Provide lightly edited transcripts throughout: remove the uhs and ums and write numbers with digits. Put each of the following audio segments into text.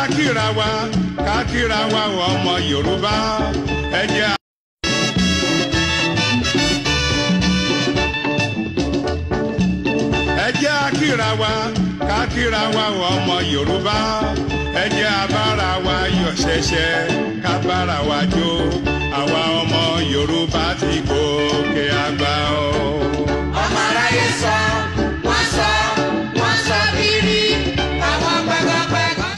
kíra wa ká kíra wa ọmọ Yorùbá ẹ jẹ́ kíra wa ká kíra wa ọmọ Yorùbá ẹ jẹ́ abára wa yọ̀ ṣẹ̀ṣẹ̀ ká bára wa jó àwa ọmọ Yorùbá ti gòkè àgbà o. ọmọ aráyé sọ wọ́n sọ bírí àwọn pẹ́gọ́pẹ́gọ́.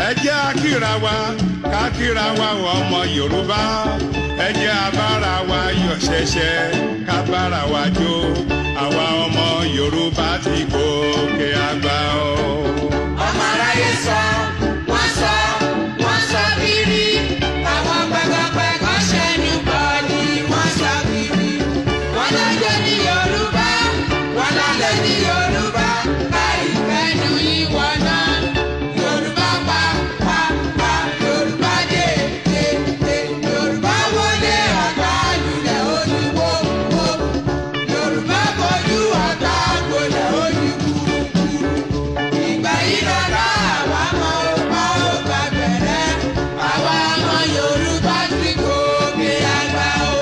ẹ jẹ́ kíra wa ká kíra wa ọmọ Yorùbá ẹ jẹ́ abára wa yọ̀ ṣẹ̀ṣẹ̀ ká bára wa jó àwa ọmọ Yorùbá ti gòkè àgbà o. ọmọ aráyé sọ wọ́n sọ bírí àwọn pẹ́gọ́pẹ́gọ́ ṣẹ́nu bọ́ọ̀lì wọ́n sọ bírí wọ́n lọ́jọ́ ní Yorùbá wọ́n lọ́lẹ̀ ní Yorùbá báyìí fẹ́nu ìwọ náà Yorùbá pa Yorùbá dé Yorùbá wọlé ọ̀tá lulẹ̀ olúwo Yorùbá bojú ọ̀tá gbolẹ̀ olúwo ìgbà yìí lọ́la àwa ọmọ ọba ọba bẹ̀rẹ̀ àwa ọmọ Yorùbá ti gòkè àgbà o.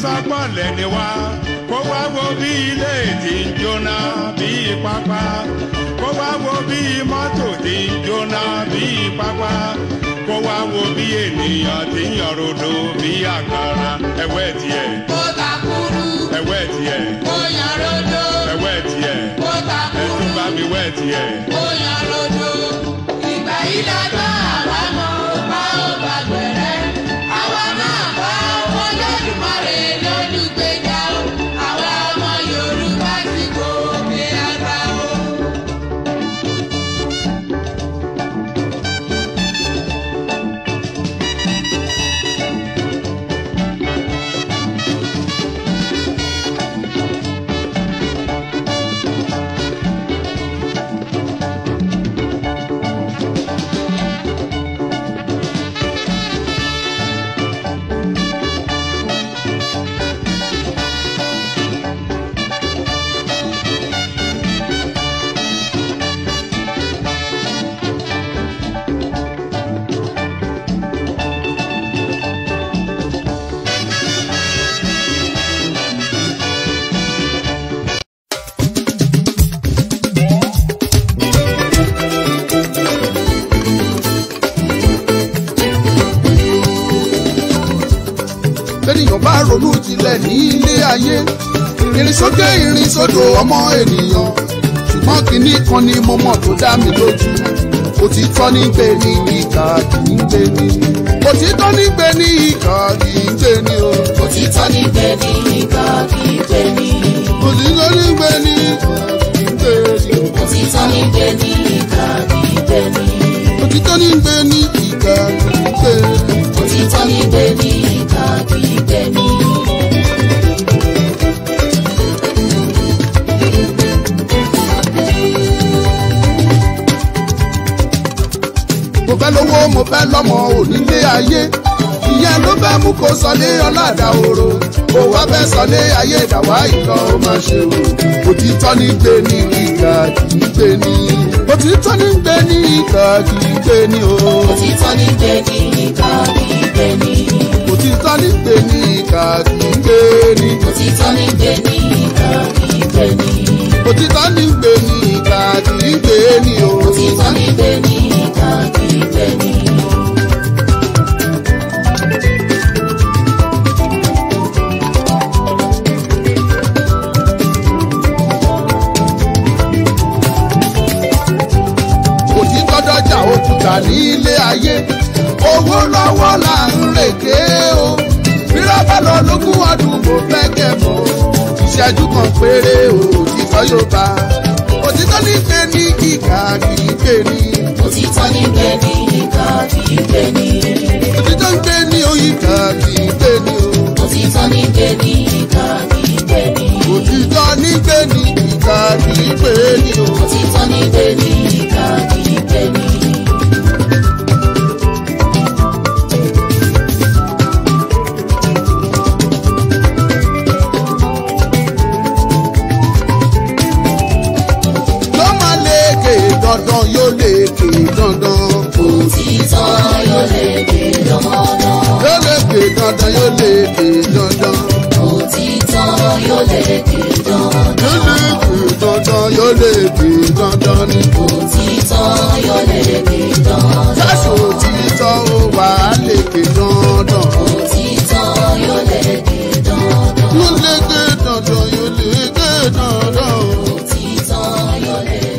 Sọpọ̀lẹ̀ ni wá kó wá wo bí ilé tí ń jóná bí pápá kó wá wo bí mọ́tò tí ń jóná bí pápá kó wá wo bí ènìyàn tí ń yọ̀rọ̀dọ̀ bí àkàrà ẹ̀wẹ́ tiẹ̀. kó takuru. ẹ̀wẹ́ tiẹ̀. kó yọ̀rọ̀dọ̀. ẹ̀wẹ́ tiẹ̀. kó takuru. ẹ̀tún bá mi wẹ́ tiẹ̀. kó yọ̀rọ̀dọ̀. ìgbà yìí lọ́jọ́ àwa mọ̀ ọba ọba gbẹ̀rẹ̀ àwa náà bá Olódùmarè lólùgbèjà o àwa ọmọ Yorùbá ti gòkè àgbà o. bẹ́nìyàn bá ronú jinlẹ̀ ní ilé ayé ìrìn sókè ìrìn sódò ọmọ ènìyàn ṣùgbọ́n kinní kan ni mo mọ̀ tó dá mi lójú òtítọ́ ní gbé ní ìkà kì í gbé ní òtítọ́ ní gbé ní ìkà kì í gbé ní o. òtítọ́ ní gbé ní ìkà kì í gbé ní. òtítọ́ ní gbé ní ìkà kì í gbé ní. òtítọ́ ní gbé ní ìkà kì í gbé ní. òtítọ́ ní gbé ní ìkà kì í gbé ní. òtítọ́ ní gbé ní ìkà kì í gbé ní. mo fẹ́ lówó mo fẹ́ lọ́mọ onílé ayé ìyẹn ló fẹ́ mú kó sọlé ọ̀làdà òro kó wá fẹ́ sọlé ayé ìdàwá ìlọ ó máa ṣe o òtítọ́ ní gbé ní ìkà kì í gbé ní òtítọ́ ní gbé ní ìkà kì í gbé ní o. òtítọ́ ní gbé ní ìkà kì í gbé ní. òtítọ́ ní gbé ní ìkà kì í gbé ní. òtítọ́ ní gbé ní ìkà ní ilé ayé owó lọ́wọ́ là ń rèké o bírọ́bà lọ lógún ọdún kò fẹ́ kẹ́mọ́ ìṣẹ́jú kan péré o òtítọ́ yóò bá òtítọ́ ní pé ní kíkà kì í pè ní. òtítọ́ ní pé ní kíkà kì í pè ní. òtítọ́ ń pè ní oyíkà kì í pè ní o. òtítọ́ ní pé ní kíkà kì í pè ní. òtítọ́ ní pé ní kíkà kì í pè ní o. òtítọ́ ní pé ní kíkà kì í pè ní. dandan yóò lékè dandan. òtítọ́ yóò lékè dandan. yóò lékè dandan yóò lékè dandan. òtítọ́ yóò lékè dandan. yóò lékè dandan yóò lékè dandan ni. òtítọ́ yóò lékè dandan. ṣáṣù òtítọ́ ó wà á lékè dandan. òtítọ́ yóò lékè dandan. yóò lékè dandan yóò lékè dandan. òtítọ́ yóò lékè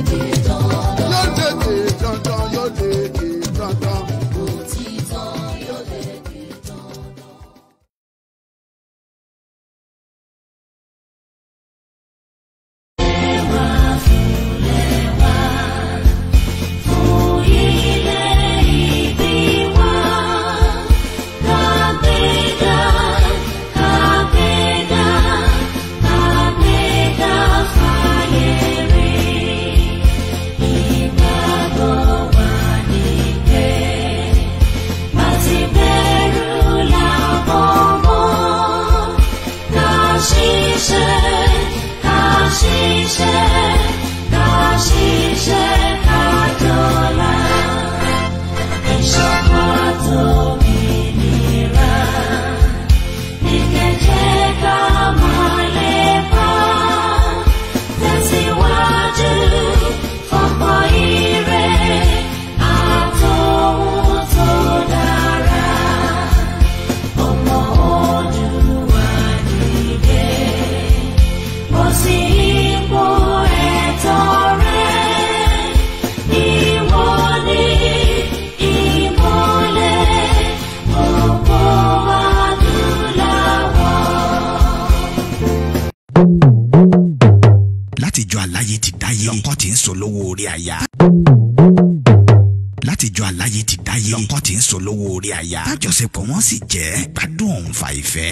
látijọ́ aláyé ti dáyé lọ́kọ tí ń solówó orí aya tájọṣepọ̀ wọn sì jẹ́ gbádùn òǹfà ìfẹ́.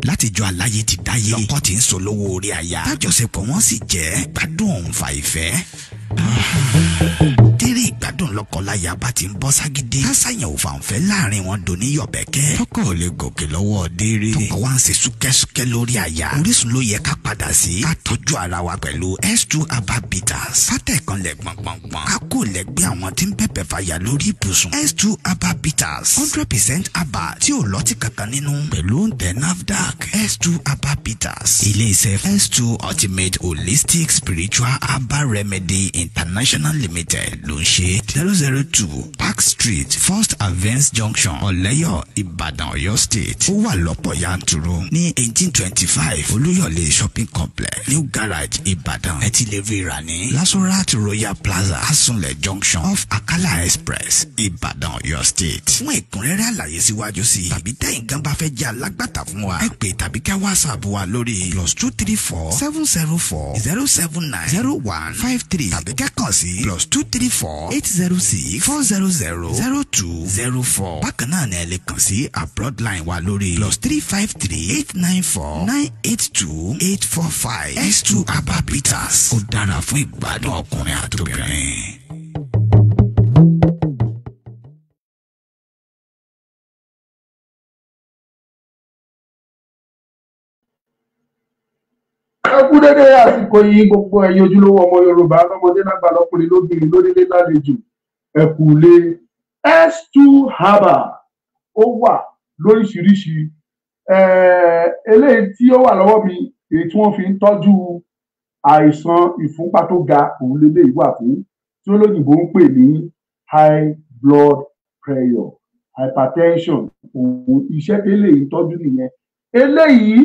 látijọ́ aláyé ti dáyé lọ́kọ tí ń solówó orí aya tájọṣepọ̀ wọn sì jẹ́ gbádùn òǹfà ìfẹ́. Tírí ìgbádùn lọ́kọláya bá ti ń bọ́ ságídé kásàyàn òfàǹfẹ́ láàrin wọn dòní yọ̀bẹ̀kẹ́ tọkọ ò lè gòkè lọ́wọ́ déré tọkọ wá ń ṣe súkẹ́súkẹ́ lórí àyà Orísun ló yẹ ká padà sí ká tọ́jú ara wa pẹ̀lú S2 Herbal Bitters sátẹ̀ kan lẹ̀ gbọ̀ngbọ̀ngbọ̀n ká kó lẹ́gbẹ́ àwọn tí ń bẹ̀bẹ̀ fàyà lórí ibùsùn S2 Herbal Bitters 100% herbal tí ò lọ́tí kankan nínú pẹ̀lú oúnjẹ NAFDAC S2 Herbal Bitters ilé iṣẹ́ S2 Ultimate Holistic Spiritual Herbal Remedy International Limited ló ń ṣe 002 Park Street First Avance Junction Ọ̀lẹ́yọ̀ Ìbàdàn Ọ̀yọ́ State ó wà lọ́pọ̀ yanturu ní 1825 Olúyọ̀lé Shopping Complex New Garage Ìbàdàn ẹ ti lè rí ra ní Lasorat Royal Plaza Asunlẹ̀ Junction off Akala Express Ìbàdàn Ọ̀yọ́ State. Fún ẹ̀kúnrẹ́rẹ́ àlàyé síwájú sí i tàbí tẹ̀yin gan bá fẹ́ jẹ́ alágbàtà fún wa ẹ pè tàbí kẹ́ WhatsApp wa lórí +234 704 079 0153 tàbí kẹ́ kàn sí +234 806 400 0204. Bákan náà ni ẹ lè kàn sí abroad line wa lórí +353 894 982 845. S2 Herbal Bitters ó dára fún ìgbádùn ọkùnrin àtobìnrin. ẹ kú dédé àsìkò yìí gbogbo ẹ̀yin ojúlówó ọmọ Yorùbá lọ́mọdé lágbà lọ́kùnrin lóbìnrin lórílé lálejò ẹ kú lé S2 Herbal ó wà lóríṣiríṣi eléyìí tí ó wà lọ́wọ́ mi èyí tí wọ́n fi ń tọ́jú àìsàn ìfúnpá tó ga òun lélẹ́yìí wà fún tí olóyìnbó ń pè ní high blood pressure hypertension òun iṣẹ́ eléyìí tọ́jú nìyẹn eléyìí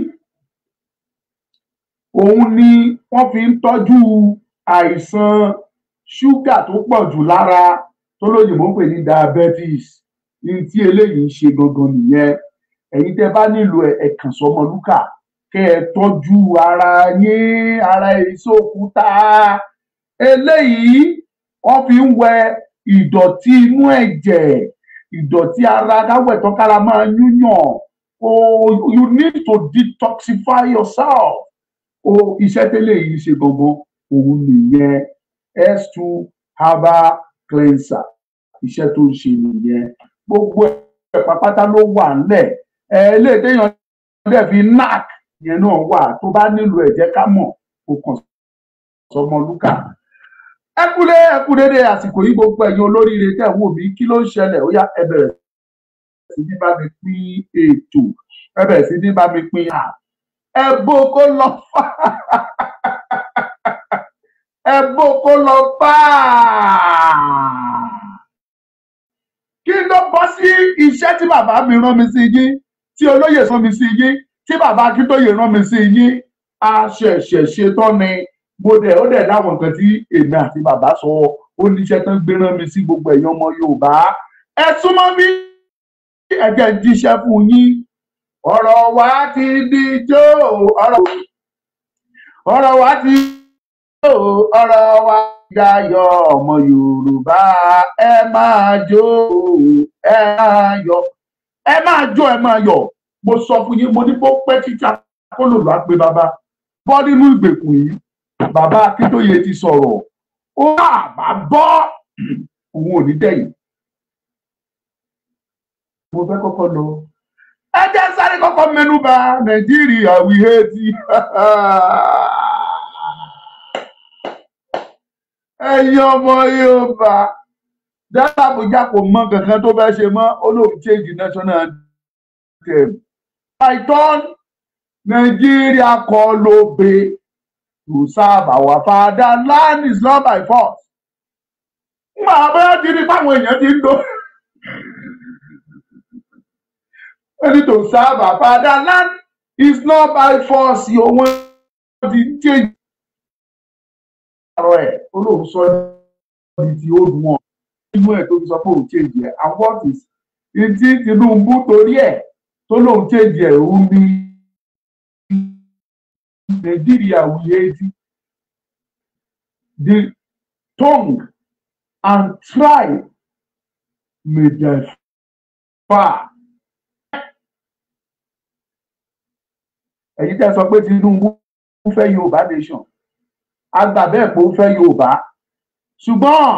òun ni wọ́n fi ń tọ́jú àìsàn ṣúgà tó pọ̀ jù lára tó lóyìnbó ń pè ní diabetes ní tí eléyìí ń ṣe gangan nìyẹn. Ẹ̀yin tẹ́ bá nílò ẹ kàn sọ́mọlúkà kẹ́ ẹ tọ́jú ara yín, ara èso òkúta eléyìí wọ́n fi ń wẹ ìdọ̀tí inú ẹ̀jẹ̀, ìdọ̀tí ara káwẹ̀ tán kára máa yúnyàn. You need to detoxify yourself. Iṣẹ́ tẹ́lẹ̀ yìí ṣe gangan òun nìyẹn. S2 herbal cleanser iṣẹ́ tó ń ṣe nìyẹn. Gbogbo ẹ̀ pátá ló wà ńlẹ̀. Ilé téèyàn dẹ̀ fi knack yẹn náà wà. Tó bá nílò ẹ̀ jẹ́ ká mọ̀ kó kàn sọ́mọlúkà. Ẹ kú dédé àsìkò yìí gbogbo ẹ̀yin olóríire tẹ́ ń wò mí, kí ló ń ṣẹlẹ̀? Ó yá ẹ bẹ̀rẹ̀ sí ní bá mi pín ètò, ẹ bẹ̀rẹ̀ sí ní bá mi pín ẹbó kó lọ fà ẹbó kó lọ fà. Kí ló bọ́ sí iṣẹ́ tí bàbá mi rán mi sí yín, tí olóyè rán mi sí yín, tí bàbá Akíntóyè rán mi sí yín? A ṣẹ̀ṣẹ̀ ṣetán ni. Ó dẹ̀ láwọn nǹkan tí èmi àti bàbá sọ, ó níṣẹ́ tán gbé rán mi sí gbogbo ẹ̀yin ọmọ Yorùbá. Ẹ súnmọ́ bí ẹ jẹ́ ń jíṣẹ́ fún yín. Ọ̀rọ̀ wa ti dijó, ọ̀rọ̀ wa ti jó, ọ̀rọ̀ wa dayọ̀ ọmọ Yorùbá. Ẹ máa jó, ẹ máa yọ̀, ẹ máa jó, ẹ máa yọ̀. Mo sọ fún yín, mo ní bó pẹ́ títà kó lò lọ́ pé bàbá bọ́ nínú ìgbèkùn yìí. Bàbá Akíntóyè ti sọ̀rọ̀, ó bá bọ́ òun ò ní dẹ̀yìn. Mo fẹ́ kọ́kọ́ lọ. Ẹ jẹ́ sáré kọ́kọ́ mẹ́nubà Nàìjíríà we hate you. Ẹ̀yin ọmọ Yorùbá, Dàda Àbújá kò mọ kankan tó fẹ́ ṣe mọ́, olóòtú change national anthem. Python Nigeria call obey to serve our fatherland is not by force. Màá bẹ́ẹ̀ ti rí fáwọn èèyàn ti ń do. To serve our fatherland is not by force. You want to change. Olóhùn sọ ní ti old one. Inú ẹ̀ tó fi sọ pé òun change ẹ̀. And what is ìdí Tinubu torí ẹ̀ tó lóun change ẹ̀ òun ní Nàìjíríà we hate the tongue and tribe may differ. Ẹ̀yin tẹ́ sọ pé Tinubu fẹ́ Yorùbá nation, àgbà bẹ́ẹ̀ pé ó fẹ́ Yorùbá, ṣùgbọ́n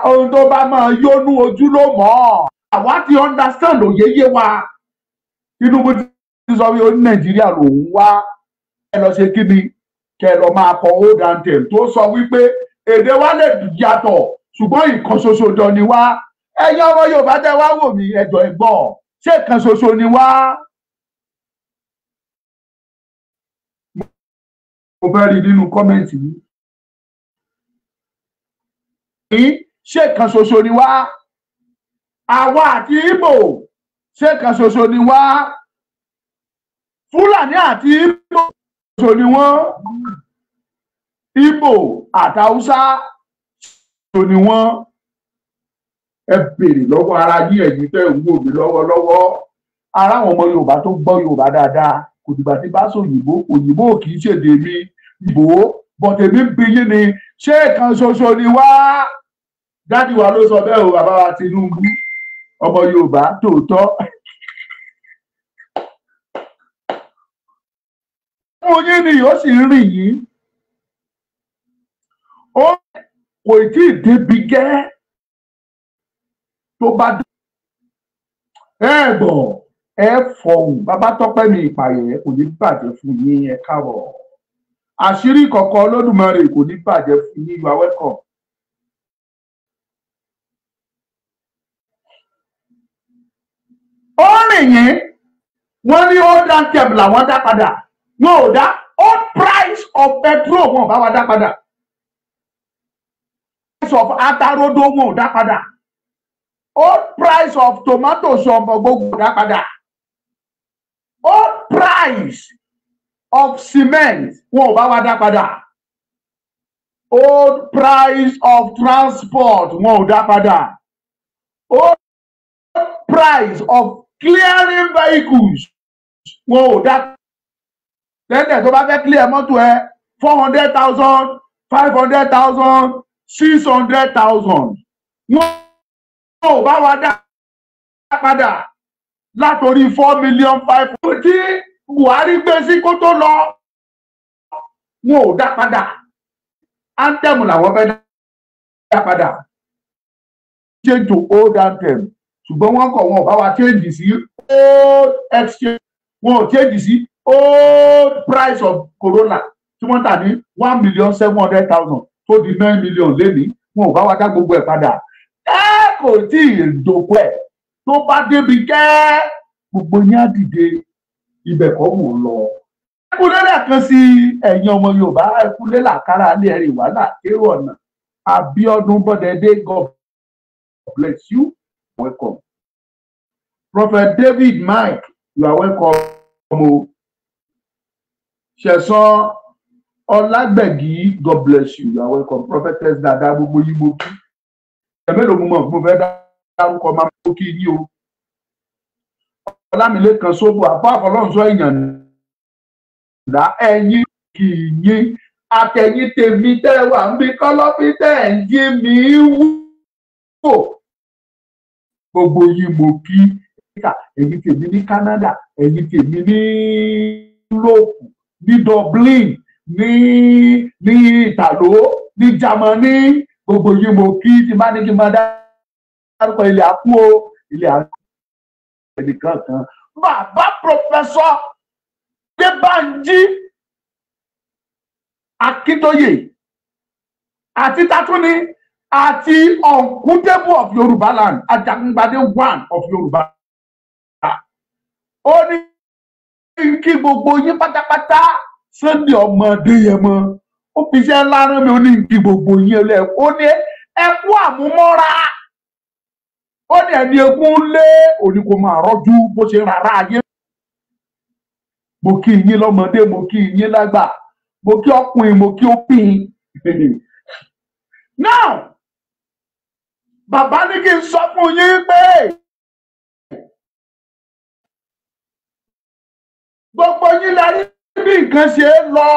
ohun tó bá máa yónú ojú ló mọ̀. Àwa ti understand òye yé wa. Tinubu ti sọ pé oní Nàìjíríà lòun wá. Ẹ lọ ṣe kí ni? Kẹ lọ máa kọ old anthem tó sọ wípé èdè wa lè yàtọ̀ ṣùgbọ́n ìkan ṣoṣo jọ ni wá. Ẹ̀yin ọmọ Yorùbá tẹ́ wá wò mí ẹjọ́ ẹ gbọ́. Ṣé kan ṣoṣo ni wá? Mo fẹ́ rí nínú kọ́mẹ́ǹtì yìí. Ṣé kan ṣoṣo ni wá? Àwa àti Ìgbò ṣé kan ṣoṣo ni wá? Fúlàní àti Ìgbò ṣoṣo ni wọ́n? Ìgbò àti Haúsá ṣoṣo ni wọ́n? Ẹ béèrè lọ́wọ́ ara yín ẹ̀yin tẹ́ ń wò mí lọ́wọ́lọ́wọ́. Ara àwọn ọmọ Yorùbá tó gbọ́ Yorùbá dáadáa kò dìgbà tí bá sọ òyìnbó kì í ṣèdè mi ìbò bọ̀tẹ̀ mi bí yín ni ṣé kan ṣoṣo ni wá? Dádì wa ló sọ bẹ́ẹ̀ o, bàbá wa Tinubu ọmọ Yorùbá tòótọ́. Fún yín ni ó sì ń rìn yín. Ó kò tí ì débi gẹ́. Tó bá dé ẹ gbọ́ ẹ fọhùn. Bàbá Tọ́pẹ́ mi ìpààyẹ kò ní bàjẹ́ fún yín, ẹ káàbọ̀. Àṣírí kọ̀ọ̀kan Olódùmarè kò ní bàjẹ́ fún yín, you are welcome. Ó rìn yín wọ́n ní old anthem làwọn dá padà, wọn ò dá old price of petrol wọn ò bá wa dá padà, price of atarodo wọn ò dá padà, old price of tomato ṣọ̀mbọ̀ gbogbo dá padà, old price of cement wọn ò bá wa dá padà. old price of transport wọn ò dá padà, old price of clearing vehicles wọn ò dá. Lẹ́dẹ̀ tó bá fẹ́ clear mọ́tò ẹ 400,000, 500,000, 600,000 wọn ò bá wa dá padà látòrí 4 million 5 tí Buhari gbé sí kó tó lọ wọn ò dá padà. Anthem làwọn fẹ́ dá padà, change to old anthem, ṣùgbọ́n wọ́n kọ̀ wọn ò bá wa change sí old exchange, wọn ò change sí old price of Corona tí wọ́n tà ní 1,700,000 tó di 9 million lénìí, wọn ò bá wa dá gbogbo ẹ̀ padà. Ẹ kò tí ì dòkú ẹ̀ tó bá débi kẹ́ gbogbo yín á dìde, ibẹ̀ kọ́ mò ń lọ. Ẹkúlé lẹ́ẹ̀kan sí ẹ̀yin ọmọ Yorùbá, ẹkúlé làkàrà alẹ́ ẹ̀rìn wàhálà èrò ọ̀nà. Abíọ́dún Bọ́dẹ̀dé, God bless you, welcome. Prophet David Mike, you are welcome. Ṣẹ̀san Ọlágbẹ̀gì, God bless you, you are welcome. Prophetess Dada gbogbo yín mo kí. Ẹ̀mẹ́lò mo fẹ́ dárúkọ máa mo kí yín o. Ọlámilékan Sóbò àbá àfọlọ́nsọ èèyàn dá ẹ̀yin kì í yín àtẹ̀yìn tèmi tẹ́ wà ń bí kọ́lọ́fín tẹ́ ń jí mi wò. Gbogbo yín mo kí. Ẹ̀yin tèmi ní Canada, ẹ̀yin tèmi ní Europe, ní Dublin, ní Ìtàló, ní Germany, gbogbo yín mo kí. Tí bá ní kí n máa dárúkọ ilé àpò o, ilé àpò ẹnìkan kan. Bàbá Professor Débánjí Akíntóyè àti Tatúni àti Uncountable of Yorùbá land, Ajagungbadé 1 of Yorùbá. Ó ní kí gbogbo yín pátápátá Sunday ọmọdé yẹn mọ. Ó fi iṣẹ́ ńlá rán mi, ó ní kí gbogbo yín lẹ. Ó ní ẹ kú àmúmọ́ra. Ó ní ẹni egún lé òní kò máa rọ́jú bó ṣe rárá ayé. Mo kí yín lọ́mọdé, mo kí yín lágbà, mo kí ọkùnrin, mo kí obìnrin. Now, bàbá ní kí n sọ fún yín pé gbogbo yín la rí bí nǹkan ṣe lọ.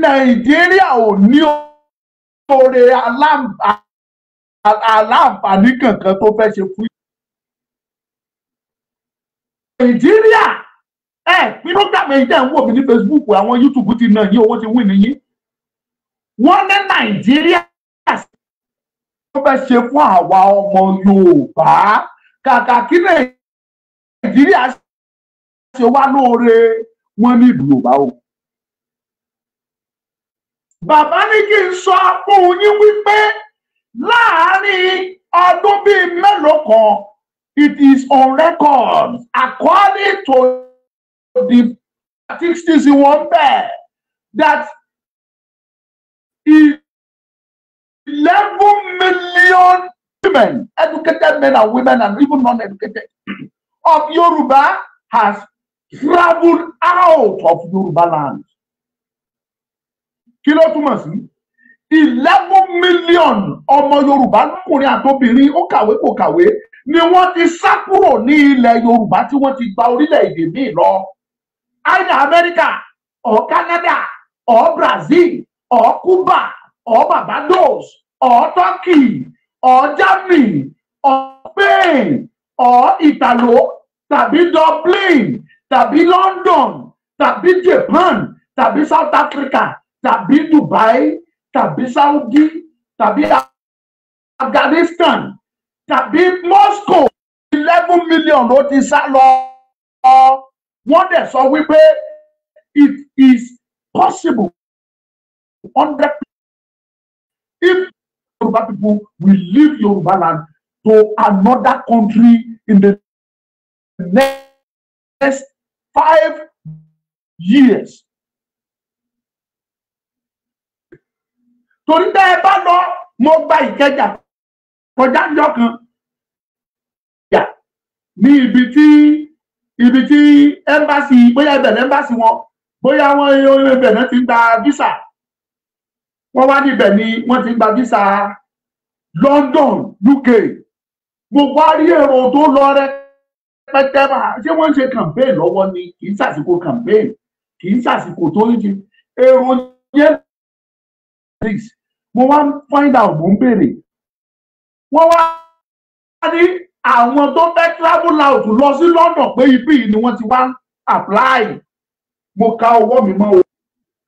Nàìjíríà ò ní oore aláǹfààní kankan tó fẹ́ ṣe fún Nàìjíríà. Bí program yìí tẹ̀ ń wò mí ní Facebook, àwọn YouTube ti nà yín, owó ti wí nìyí. Wọ́n ní Nàìjíríà tó fẹ́ ṣe fún àwa ọmọ Yorùbá, kàkà kí Nàìjíríà ṣe wá lóore, wọ́n ní ìlú Yorùbá o. Bàbá ní kí n sọ fún yín wípé láàárín ọdún bíi mélòó kan, it is on record according to the statistics in one bed that 11 million women, educated men and women and even non-educated, of Yoruba has traveled out of Yoruba land. Kí ló túmọ̀ sí? 11 million ọmọ Yorùbá lọ́kùnrin àtobìnrin, ó kàwé kò kàwé, ni wọ́n ti sá kúrò ní ilẹ̀ Yorùbá tí wọ́n ti gba orílẹ̀-èdè míì lọ. Either America or Canada or Brazil or Cuba or Barbados or Turkey or Germany or Spain or Italo tàbí Dublin tàbí London tàbí Japan tàbí South Africa tàbí Dubai tàbí Saudi tàbí Afghanistan tàbí Moscow. 11 million ló ti sá lọ. Wọ́n dẹ̀ sọ wípé it is possible 100% if Yoruba people will leave Yoruba land to another country in the next 5 years. Torí tẹ́ ẹ bá lọ, mo gba Ìkẹjà kọjá ńjọ́ kan. Ní ibi tí embassy, bóyá ibẹ̀ embassy wọn, bóyá wọ́n ibẹ̀ náà ti gba visa wọ́n wá níbẹ̀ ni wọ́n ti gba visa London UK mo wá rí èrò tó lọ rẹpẹtẹ ṣé wọ́n ń ṣe campaign lọ́wọ́ ni kì í ṣàsìkò campaign kì í ṣàsìkò tó ń ṣe èrò yẹn mo wá find out mo ń béèrè wọ́n wá ní àwọn tó fẹ́ travel out lọ sí London pé ibi yìí ni wọ́n ti wá apply mo ka ọwọ́ mi mọ́ o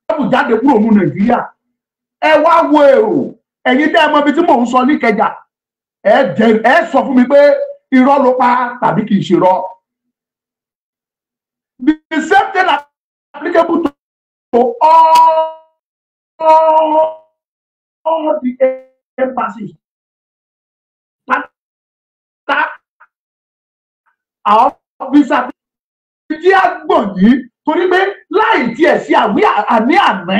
travel jáde kúrò ní Nàìjíríà ẹ wá wo èrò ẹ̀yin tẹ́ ẹ mọ ibi tí mò ń sọ níkẹjà ẹ sọ fún mi pé irọ́ ló pa tàbí kì í ṣe irọ́. The same thing applicable to all the embassies. Àwọn visa tí a gbọ̀n yìí torí pé láì tiẹ̀ sí àní àná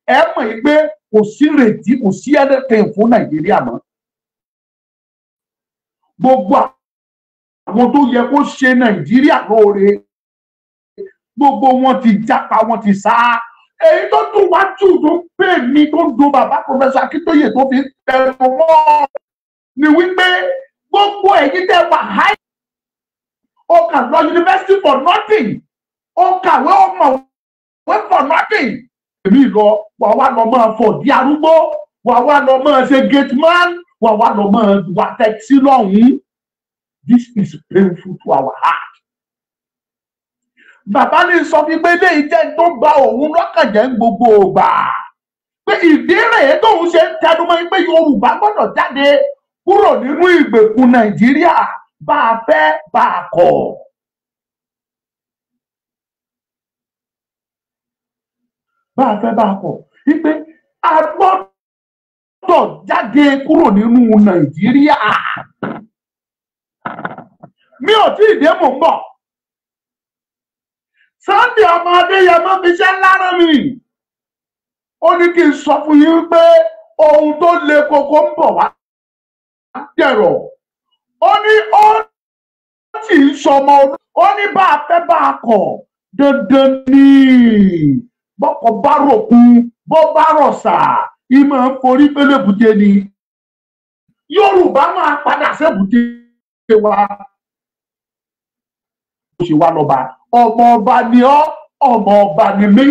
ẹ mọ̀ yìí pé kò sí retí kò sí anything fún Nàìjíríà mọ́. Gbogbo àwọn tó yẹ kó ṣe Nàìjíríà lóore gbogbo wọn ti jápa wọn ti sá èyí tó dùn wá jù tó pè mí tó dùn bàbá Professor Akintoye tó fi tẹnu mọ́ ni wípé gbogbo ẹ̀yin tẹ́ wà háì ó kà lọ university for nothing ó kàwé ó mọ̀wé for nothing èmi lọ wà wá lọ máa fọ̀ di arúgbó wà wá lọ máa ṣe gate man wà wá lọ máa wà tẹ́kisí lọ́hùn-ún. This is painful to our heart. Bàbá ní sọ fún pé léyìí jẹ́ tó bà òun lọ́kàn jẹ́ ń gbogbo ògbà pé ìdí rèé tóun ṣe ń tẹnumọ́ pé Yorùbá gbọ́dọ̀ jáde kúrò nínú ìgbèkùn Nàìjíríà bá a fẹ́ bá a kọ̀. Bá a fẹ́ bá a kọ̀ wípé a gbọ́dọ̀ jáde kúrò nínú Nàìjíríà. Mi ò tí ì dé mò ń bọ̀. Sunday ọmọ Adéyẹmọ fi ṣẹ́ lára mi. Ó ní kí n sọ fún yín pé ohun tó le koko ń bọ̀ wá dẹ̀rọ̀. Ó ní ó sì ń sọmọ ó ní bá a fẹ́ bá a kọ̀ dandan ni bọ́kọ̀ bá ròkun bó bá rọ̀ṣà ìmọ̀ ń forí pélébùté ni. Yorùbá máa padà sébùté wa. Ó ṣe wá lọ́ba ọmọ ọba ni ọ́ ọmọ ọba ni mí.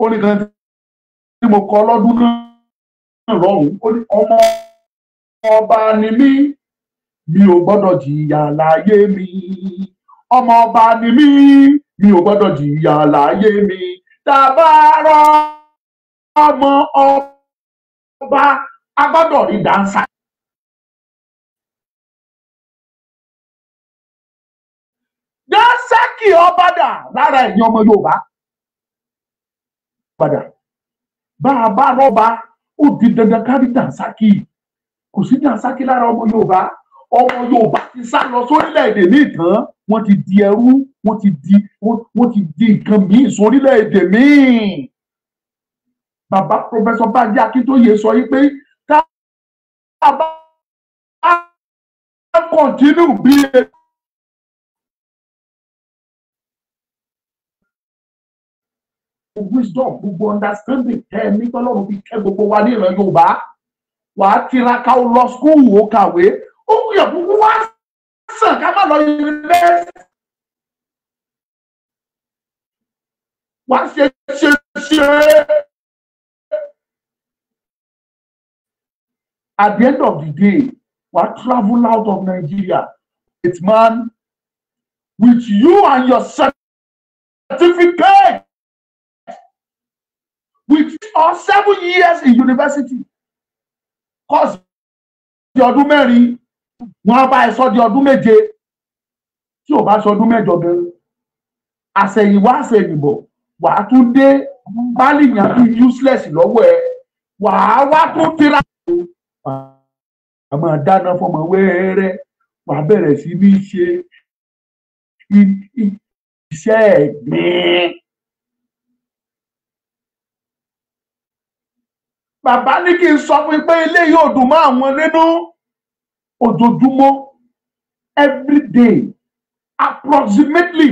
Ó ní kan tí mo kọ lọ́dún náà lọ́hùn ó ní ọmọ ọba ni mí mi ò gbọ́dọ̀ jìyà láyé mi. Ọmọ ọba ni mí mi ò gbọ́dọ̀ jìyà láyé mi. Tàbá rọ ọmọ ọba a gbọ́dọ̀ rí dáńsà. Dànsákì ọba dà lára ẹ̀yin ọmọ Yorùbá. Padà bá a bá rọ́ba ó di dandan kárí Dànsákì. Kò sí Dànsákì lára ọmọ Yorùbá. Ọmọ Yorùbá ti sá lọ sórílẹ̀-èdè ní ìtàn. Wọ́n ti di ẹrú, wọ́n ti di nǹkan míì sórílẹ̀-èdè míì. Bàbá Professor Banji Akintoye sọ yìí pé tá a bá continue bí wisdom gbogbo understanding ní tọ́lọ́run fi kẹ́ gbogbo wa ní ìran Yorùbá wà á tiraka ó lọ skúù ó kàwé ó yẹ gbogbo wa sàn ká má lọ yunifásitì wà á ṣe. At the end of the day wà á travel out of Nigeria it's man with you and your certificate. With or 7 years in university course di ọdún mẹ́rin wọ́n bá ẹ sọ di ọdún méje tí ò bá sọ ọdún mẹ́jọ gan àṣẹ̀yìnwá àṣẹ̀yìnbọ̀ wà á tún dé báàlì yàn bí useless lọ́wọ́ ẹ wà á wá tún tira àmọ́ dáná fọmọ wẹ́rẹ́ wà á bẹ̀rẹ̀ sí ní ṣe iṣẹ́ ẹ̀gbìn. Bàbá ní kí n sọ fún pé ilé yóò dùn mọ́ àwọn nínú ojoojúmọ́ every day approximately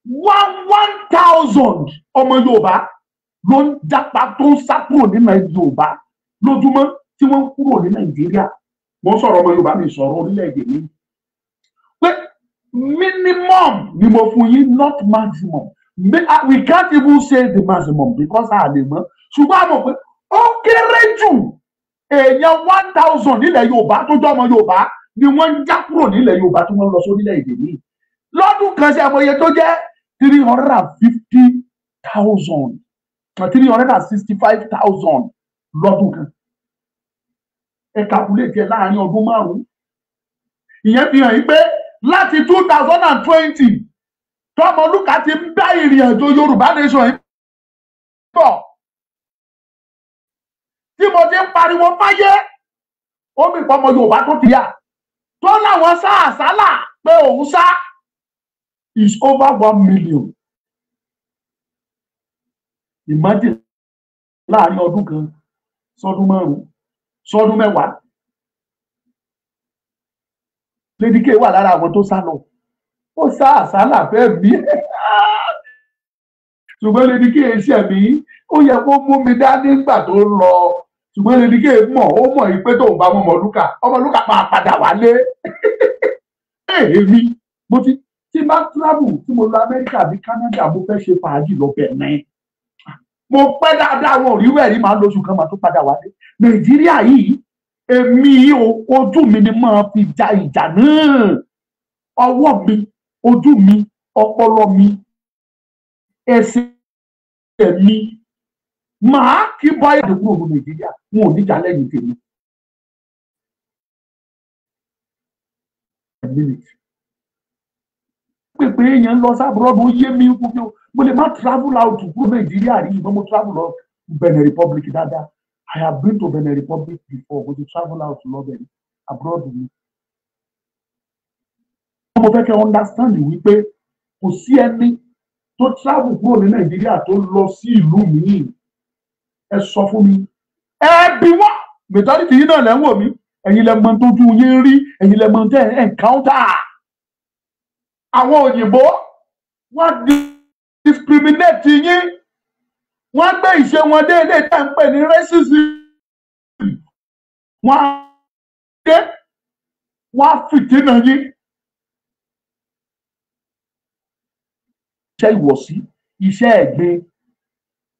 1,000 1,000 ọmọ Yorùbá ló ń jápa tó ń sá kúrò ní Yorùbá lójúmọ́ tí wọ́n ń kúrò ní Nàìjíríà. Mo ń sọ̀rọ̀ ọmọ Yorùbá, mi sọ̀rọ̀ orílẹ̀-èdè mi. Pé minimum ni mo fún yín, not maximum. We can't even say the maximum because a lè mọ̀. Ṣùgbọ́n a mọ̀ pé ó kéré jù èèyàn 1,000 nílẹ̀ Yorùbá tó jẹ́ ọmọ Yorùbá ni wọ́n ń já kúrò nílẹ̀ Yorùbá tí wọ́n lọ sí orílẹ̀-èdè mi. Lọ́dún kan ṣe àmọye tó jẹ́ 350,000, 365,000 lọ́dún kan. Ẹ calculate láàrin ọdún 5. Ìyẹn fi hàn yín pé láti 2020 tọ́mọlúkà ti ń bá ìrìn àjò Yorùbá nation yìí bọ̀. Tí mo ti ń pariwo fáyé, ó mi pọ̀ ọmọ Yorùbá tó ti yà. Tó láwọn sá àsálà pé òun sá is over 1 million. Imagine láàrin ọdún kan sọdún 5 sọdún 10. Lady K wà lára àwọn tó sá lọ. Ó sá àsálà fẹ́ bí. Ṣùgbọ́n Lady K ṣe mí, ó yẹ kó mú mi dání nígbà tó lọ. Ṣùgbọ́n Lady K mọ̀, ó mọ̀ yìí pé tóun bá Ọmọlúkà máa padà wálé. Èmi mo ti máa travel tí mo lọ Amẹ́ríkà bí Canada, mo fẹ́ ṣe fàájì lọ Benin. Mo pẹ́ dáadáa, àwọn òríwẹ̀ rí máa ń lóṣù kan máa tó padà wálé. Nàìjíríà yìí, èmi ojú mi ni máa fi ja ìjà náà. Ọwọ́ mi, ojú mi, ọpọlọ mi, ẹsẹ̀ mi, màá kí báyìí kúrò ní Nàìjíríà. Wọn ò ní jà lẹ́yìn tèmi. Pèpè èèyàn lọ sábúrò ló yé mi kúkú. Mo lè má travel out kúrò Nàìjíríà rí, ìbọn mo travel lọ Benin Republic dáadáa. I have been to Benin Republic before, but to travel out to Benin abroad mi. Mo fẹ́ kẹ́ understand wípé kò sí ẹni tó travel kúrò ní Nàìjíríà tó lọ sí ìlú míì. Ẹ sọ fún mi. Ẹ bí wọ́n. Majority yìí náà lẹ́wọ̀n mi. Ẹ̀yin lẹ mọ̀ tójú yín rí. Ẹ̀yin lẹ mọ̀ tẹ́ encounter. Àwọn òyìnbó wọ́n discriminate yín. Wọ́n gbé ìṣe wọn dé ilé tá ń pè ní racism. Wọ́n fìtínà yín. Iṣẹ́ ìwọ̀sí, iṣẹ́ ẹ̀gbin.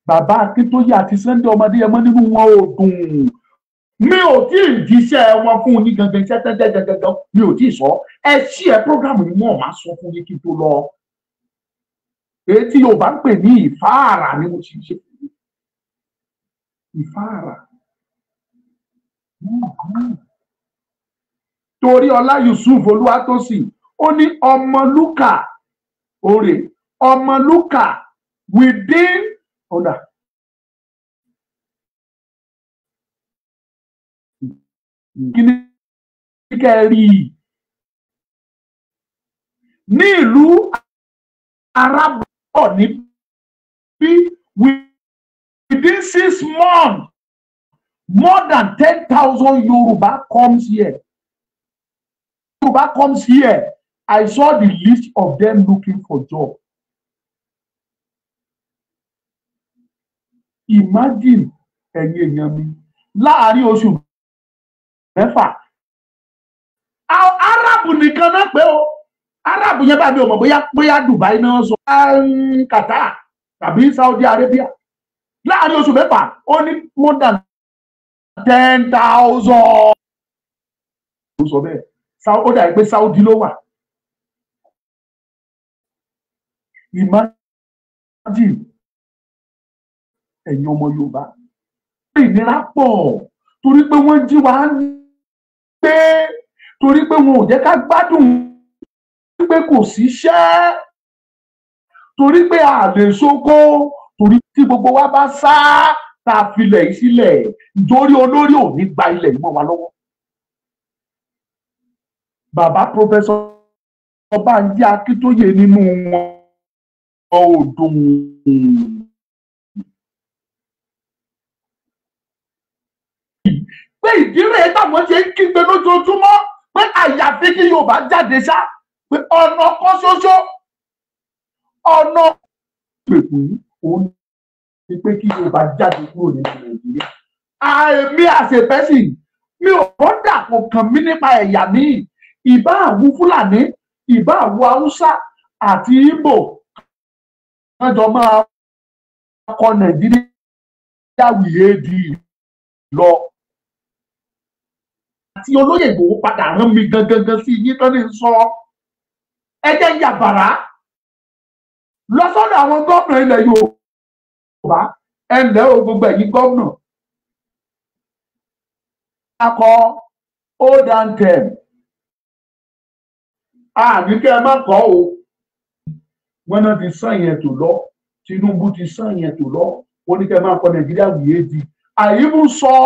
Bàbá Akíntóyè àti Sunday Ọmọdéyẹmọ nínú wọn ò dùn. Mi ò tí ì jíṣẹ́ wọn fún yín gangan, iṣẹ́ tẹ́tẹ́ gangan mi ò tí ì sọ. Ẹ ṣí ẹ prógrámù yìí wọ́n máa sọ fún yín kí n tó lọ. Èyí tí Yorùbá ń pè ní ìfáàrà ni mo ti ṣe. Ìfáàrà. Torí Ọlá Yusuf Olúwatósìn ó ní Ọmọlúkà òrè Ọmọlúkà within ọ̀dà. Kí ni kẹ́rì ní ìlú Arábọ̀ ní bí within 6 months more than 10,000 Yoruba comes here. Yoruba comes here. I saw the list of them looking for job. Imagine ẹ̀yin èèyàn mi láàárín oṣù 6. Arábù nìkan náà pé o. Arábù yẹn bá mi ò mọ̀ bóyá Dubai náà sọ Qatar tàbí Saudi Arabia. Láàárín oṣù 6 ó ní more than 10,000. Ó sọ bẹ́ẹ̀. Ó dà pé Saudi ló wà. Imagine ẹ̀yin ọmọ Yorùbá. Ìnira pọ̀ torí pé wọ́n jí wa gbé, torí pé wọn ò jẹ́ ká gbádùn, torí pé kò síṣẹ́, torí pé a lè ṣoko, torí tí gbogbo wa bá sá tá a filẹ̀ yìí sílẹ̀ nítorí olórí ò ní gba ilẹ̀ yìí mọ́ wa lọ́wọ́. Bàbá Professor Banji Akíntóyè nínú wọn ò dùn. Pé ìdí rẹ̀ táwọn ṣe ń kígbe lójoojúmọ́ pé àyàfi kí Yorùbá jáde ṣá, pé ọ̀nà kan ṣoṣo, ọ̀nà pèkú òun ni pé kí Yorùbá jáde kúrò nínú Nàìjíríà. Àìmí àṣepẹ́sì mi ò kọ́dà kò kàn mí nípa ẹ̀yà mi ìbá àwù Fúlàní ìbá àwù Haúsá àti Ìgbò wọ́n jọ máa kọ Nàìjíríà wìyé di lọ. Àti olóyè Ìgbòho padà rán mi gangan sí yín tán ní sọ ẹjẹ́ yàbàrá lọ sọ́dọ̀ àwọn gómìnà ilẹ̀ Yorùbá ẹnlẹ́ o gbogbo ẹ̀yin gómìnà akọ old anthem àní kẹ́ ẹ má kọ́ o wọ́n náà ti sàn yẹn tó lọ Tinubu ti sàn yẹn tó lọ ó ní kẹ́ ẹ má kọ́ Nàìjíríà wìyé di. I even saw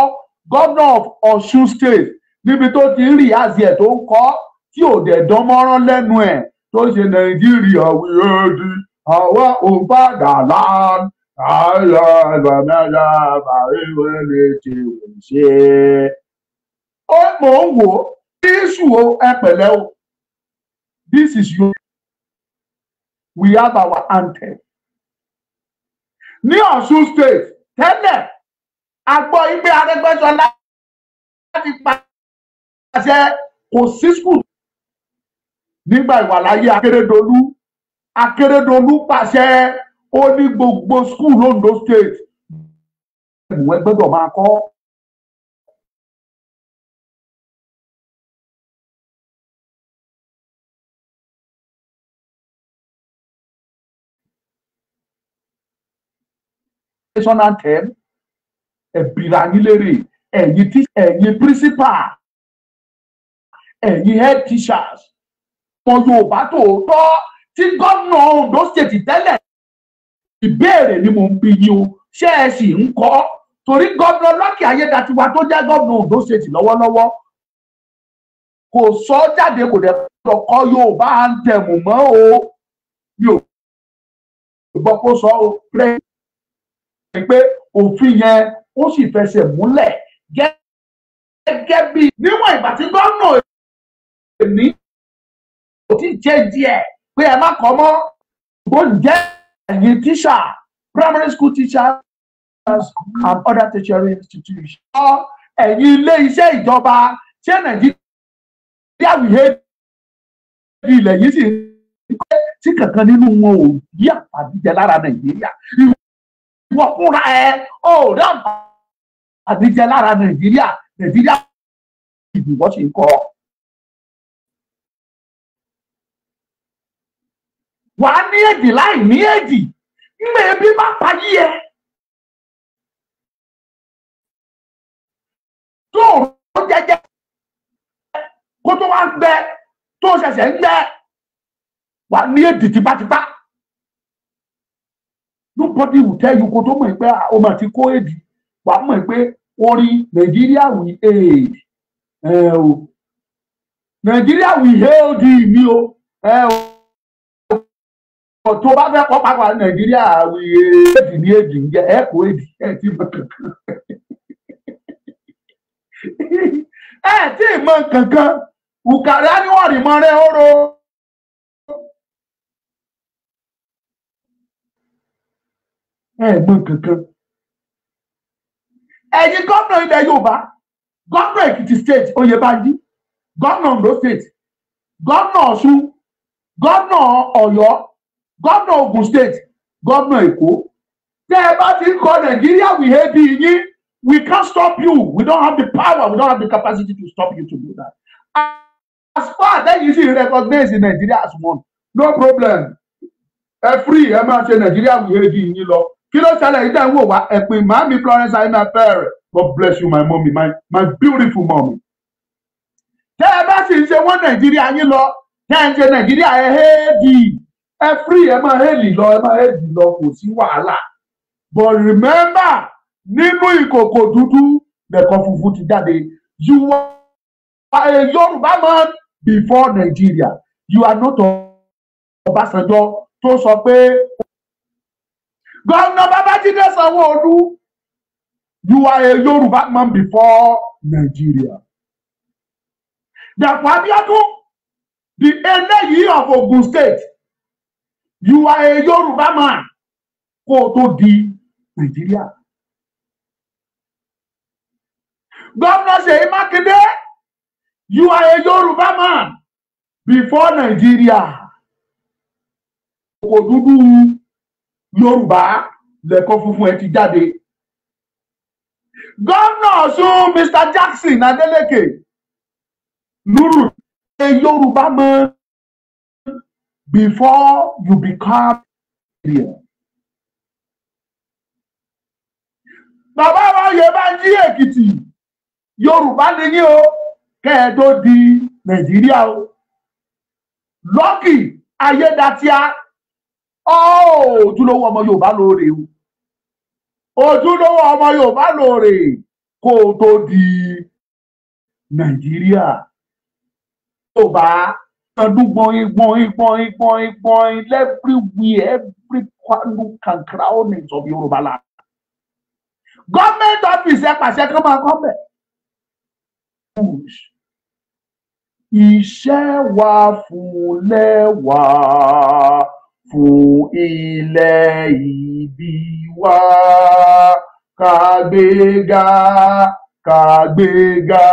governor of Osun State níbi tó ti ń rí àzì ẹ̀ tó ń kọ́ tí ò dẹ̀ dán mọ́rán lẹ́nu ẹ̀ tó ṣe Nàìjíríà wìyé di àwa ò padà láàánú ó mò ń wò ó iṣu o ẹ pẹ̀lẹ́ o this is you we have our anthem ní Ọ̀ṣun State tẹ́lẹ̀ a gbọ́ igbe Arẹ́gbẹ́ṣọlá láti pàṣẹ kò sí skul nígbà ìwàláyé Akérédolú pàṣẹ ó ní gbogbo skul l'Ondo State ìwé gbọ́dọ̀ máa kọ́. National term ẹ̀bìrà nílérè ẹ̀yin principal ẹ̀yin head teachers wọn Yorùbá tòótọ́ tí gómìnà Ondo State tẹ́lẹ̀ ìbéèrè ni mo ń bi yín o ṣé ẹ sì ń kọ́ torí gómìnà Lucky Ayédatiwa tó jẹ́ gómìnà Ondo State lọ́wọ́lọ́wọ́ kò sọ jáde kò dẹ̀ kọ́ Yorùbá anthem mọ́ o mi ò gbọ́ kó sọ o pé òfin yẹn ó sì fẹsẹ̀ múlẹ̀ gẹ́gẹ́ bí níwọ̀n ìgbà tí gómìnà èmi kò tí ì jẹ́ díẹ̀ pé ẹ má kọ́ mọ́ bó ń jẹ́ ẹ̀yin tíṣà primary school teachers and other tertiary institutions. ẹ̀yin ilé iṣẹ́ ìjọba ṣé Nàìjíríà wìyé di ilẹ̀ yìí sì ń pẹ́ tí kankan nínú wọn ò yí àpàdé lára Nàìjíríà. Wọ́n fúnra ẹ̀ ó dá àdíjẹ lára Nàìjíríà ìdìbò ṣe ń kọ́. Wà á ní èdè láì ní èdè nígbà ebi bá payí ẹ. Tó o jẹjẹ kó tó wá ń gbẹ tó o ṣẹ̀ṣẹ̀ ń gbẹ wà á ní èdè tipátipá. Nobody will tell you kó tó mọ̀ pé o mà ti kó èdè wàá mọ̀ pé orin Nàìjíríà wì aid o Nàìjíríà wì hail mi o tó bá fẹ́ kọ́ pápá Nàìjíríà wì aid ní èdè ń jẹ́ ẹ kó èdè ẹ ti mọ̀ kankan ẹ ti mọ̀ kankan Ùkàrẹ́ ni wọ́n rí mọ́ rẹ́ oró. Ẹ̀gbọ́n kankan ẹ̀yin gómìnà ilẹ̀ Yorùbá gómìnà Èkìtì state Oyèbánjí gómìnà Ondo state gómìnà Ọ̀ṣun gómìnà Ọ̀yọ́ gómìnà Ògùn state gómìnà Èkó tẹ́ ẹ bá ti ń kọ Nàìjíríà wìyé bí yín we can't stop you we don't have the power we don't have the capacity to stop you to do that as far as you see recognize Nigeria as one no problem ẹ free ẹ máa ṣe Nàìjíríà wìyé bí yín lọ. Kí ló ṣẹlẹ̀ yìí dẹ̀ ń wò wá ẹ̀pìn màmí Florence Aina Pere God bless you my mommy my beautiful mommy. Tẹ́ ẹ bá sì ń ṣe wọ́n Nàìjíríà yín lọ tẹ́ ẹ ń ṣe Nàìjíríà ẹ héèdì ẹ free ẹ máa héèlì lọ kò sí wàhálà. But remember nínú ìkòkò dúdú lẹ̀kọ́ funfun ti jáde you are a Yorùbá man before Nigeria you are not Ọbásanjọ́ tó sọ pé. Governor Babajide Sanwo-Olu, you are a Yoruba man before Nigeria. Dapo Abiodun, the eléyìí of Ogun State, you are a Yoruba man kó o tó di Nàìjíríà. Governor Seyi Makinde, you are a Yoruba man before Nigeria. Kò dúdú Yorùbá lẹ́kọ̀ọ́ funfun ẹ ti jáde. Governor Ọ̀ṣun Mr. Jackson Adeleke, Lulu, a Yoruba man before you become here. Bàbá wa Oyèbánjí Èkìtì, Yorùbá ni yín o, kẹ́ ẹ tó di Nàìjíríà o. Lucky Ayédátíá, ojúlówó ọmọ Yorùbá lóore o. Ojúlówó ọmọ Yorùbá lóore kó o tó di Nàìjíríà. Yorùbá ọdún gbọ̀n everywhere, every nook and cranny of Yorùbá land. Government office ẹ pàṣẹ kí wọ́n máa kọ́ bẹ̀. Iṣẹ́ wa fún lẹ́wà fún ilẹ̀ ìbí wa, kàgbéga kàgbéga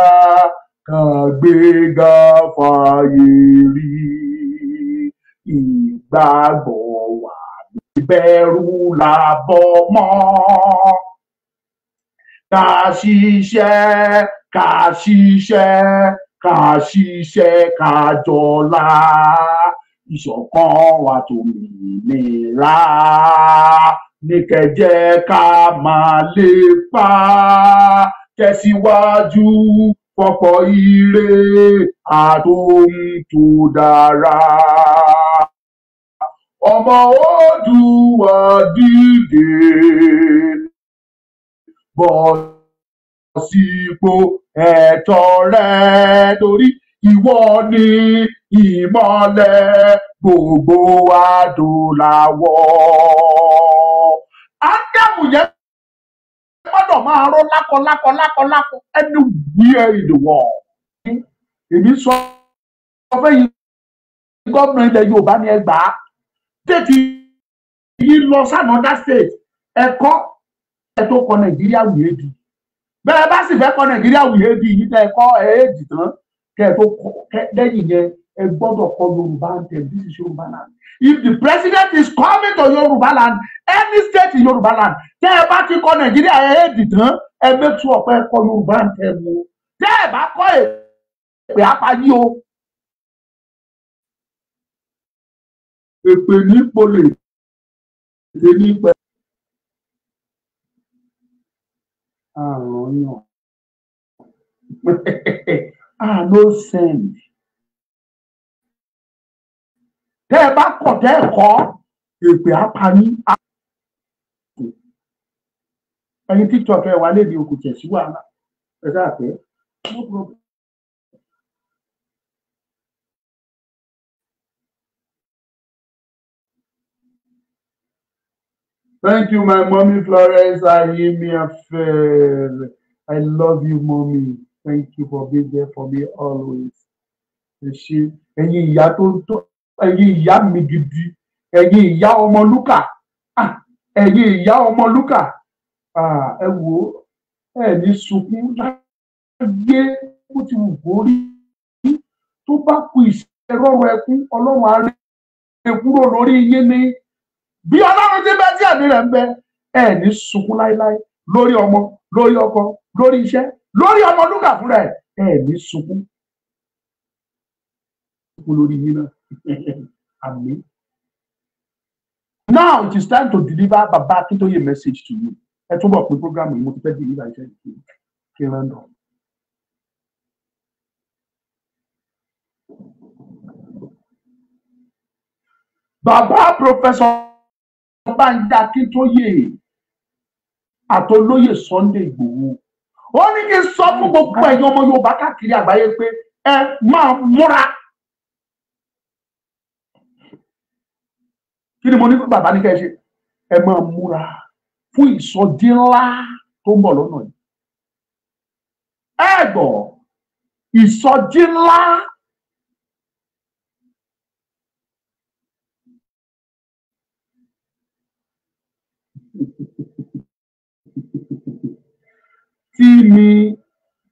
kàgbéga fàyè rí. Ìgbàgbọ́ wa ìbẹ̀rù làbọ̀ mọ́. Ká ṣiṣẹ́ ká ṣiṣẹ́ ká ṣiṣẹ́ ká jọlá, ìṣọ̀kan wa tòmìnira ní kẹ́ ká máa lépa, tẹ̀síwájú fọ́pọ̀ ire àtòhun tó dára. Ọmọ Oòduà dìde bọ́ sípò ẹ̀tọ́ rẹ, torí ìwọ ni ìmọ́lẹ̀ gbogbo adúláwọ̀. Ádámù yẹn gbọ́dọ̀ máa rọ́ lákọ anywhere in the world. Èmi sọ fẹ́ yìí gómìnà ilẹ̀ Yorùbá ni ẹ gbà á. Tètè yìí lọ sí another state ẹ̀kọ́ ẹ̀ tó kọ Nàìjíríà wìí di. Bẹ́ẹ̀ bá sì fẹ́ kọ́ Nàìjíríà wìí di yìí tẹ́ ẹ kọ́ ẹ̀ẹ́dì tán kẹ́ ẹ tó lẹ́yìn yẹn ẹ gbọ́dọ̀ kọ́ Yorùbá anthem. This is Yorùbá land. If the president is coming to Yorùbá land, any state in Yorùbá land, tẹ́ ẹ bá ti kọ́ Nàìjíríà ẹ̀ẹ́dì tán ẹ make sure pé ẹ kọ́ Yorùbá anthem o. Tẹ́ ẹ bá kọ́ èpè apáyí o. Èpè ní polè, èpè ní pẹ́. Àrùn yàn. No send. Tẹ́ ẹ bá kọ̀ tẹ́ ẹ kọ́ èpè apáyí. Ẹyin TikTok ẹ wà lédi okùn tẹ̀sí wàhálà. Ẹ sáà pé no problem. Thank you, my mommy Florence Ayimiafe. I love you, mommy. Thank you for being there for me always. Ẹ̀yin ìyá ẹ̀yin ìyá mi gidi, ẹ̀yin ìyá Ọmọlúkà, ẹ̀yin ìyá Ọmọlúkà, ẹ wò ẹ ní sunkún láyé bó ti wù kó rí. Tó bá kù ìṣẹ́rọ̀rọ̀ ẹkún, Ọlọ́run á rẹ̀ kúrò lórí yín ní. Bí Ọlọ́run ti bẹ tí ẹ̀mí rẹ̀ ń bẹ, ẹ ní sunkún láéláé lórí ọmọ, lórí ọkọ, lórí iṣẹ́, lórí Ọmọlúkà fúnra ẹ ní sunkún lórí yín náà. Àmín. Now it is time to deliver Baba Akintoye message to you. Ẹ túbọ̀ pé program yìí mo ti fẹ́ deliver iṣẹ́ yìí kí n rán. Baba Professor Banji Akintoye àtolóyè Sunday Igboho ó ní kí n sọ fún gbogbo ẹ̀yin ọmọ Yorùbá káàkiri àgbáyé pé ẹ máa múra. Kí ni mo ní fún bàbá ní kẹ́ ẹ ṣe? Ẹ máa múra fún ìsọjí ńlá tó ń bọ̀ lọ́nà yìí. Ẹ gbọ́ ìsọjí ńlá.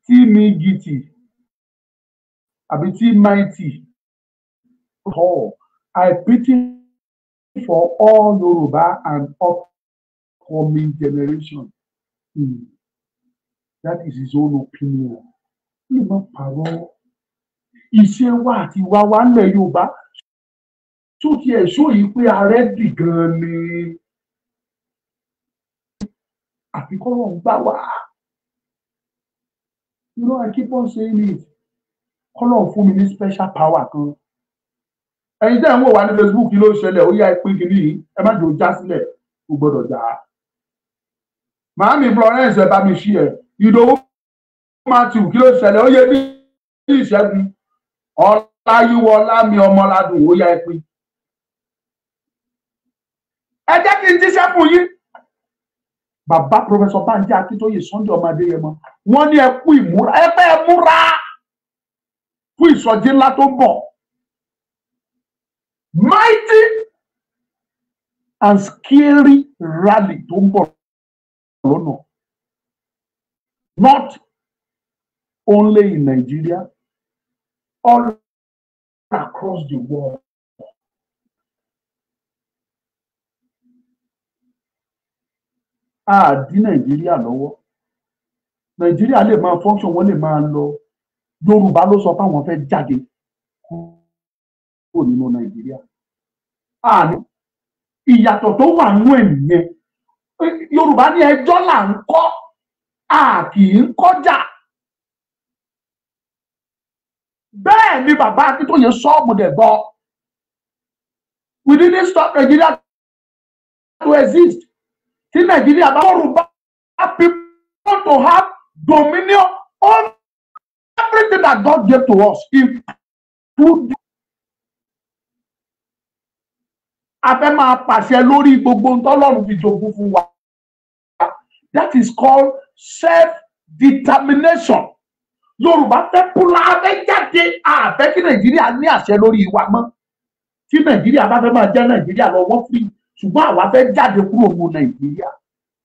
tí mi gìtì àbí tí mighty. Oh, I pity for all Yoruba and upcoming generation. That is his own opinion. Ìmọ̀ pàrọ̀ iṣẹ́ wa àti ìwà wa ńlẹ̀ Yorùbá tó tiẹ̀ ṣó yìí pé ààrẹ dì gan ni àfi kọ́rọ̀ ń gbà wá. You know, I keep on saying it. Kọ́rọ̀ fún mi ní special power kan. Ẹ̀yin tẹ́ ń wò wá ní Facebook kí ló ṣẹlẹ̀ ó yá ẹ pín kiri yìí ẹ má jò já sílẹ̀ ó gbọ́dọ̀ já. Màámi Florence ẹ bá mi ṣí ẹ Ìdòwú Matthew kí ló ṣẹlẹ̀ ó yẹ ní Ìṣẹ́gun Ọláyíwọlá mi Ọmọládùn ó yá ẹ pín. Ẹ jẹ́ kí n jíṣẹ́ fún yín. Bàbá Professor Banji Akíntóyè Sunday ọmọ Adéyẹmọ wọ́n ní ẹ kú ìmúra ẹ fẹ́ múra fún ìsọjí ńlá tó ń bọ̀. Mighty and scary rally tó ń bọ̀ lọ́nà. Not only in Nigeria, all across the world. Dí Nàìjíríà lọ́wọ́. Nàìjíríà lè máa function, wọ́n lè máa lọ. Yorùbá ló sọ pé àwọn fẹ́ jáde kúrò nínú Nàìjíríà. Ìyàtọ̀ tó wà nínú ẹ̀ nìyẹn. Yorùbá ní ẹjọ́ là ń kọ́, a kì í kọjá. Bẹ́ẹ̀ ni bàbá Akíntóyè sọ́ọ̀mù dẹ̀ bọ́. We didn't stop Nigeria to exist. Tí Nigeria bá Yorùbá people to have dominion on everything that God gave to us. If food a fẹ́ máa pàṣẹ lórí gbogbo ntọ́lọ́run fi jogún fún wa. That is called self-determination. Yorùbá fẹ́ púlà fẹ́ jáde àfẹ́ kí Nàìjíríà ní àṣẹ lórí wa mọ́. Tí Nàìjíríà bá fẹ́ máa jẹ́ Nàìjíríà lọ wọ́n fi ṣùgbọ́n àwa fẹ́ jáde kúrò ní Nàìjíríà.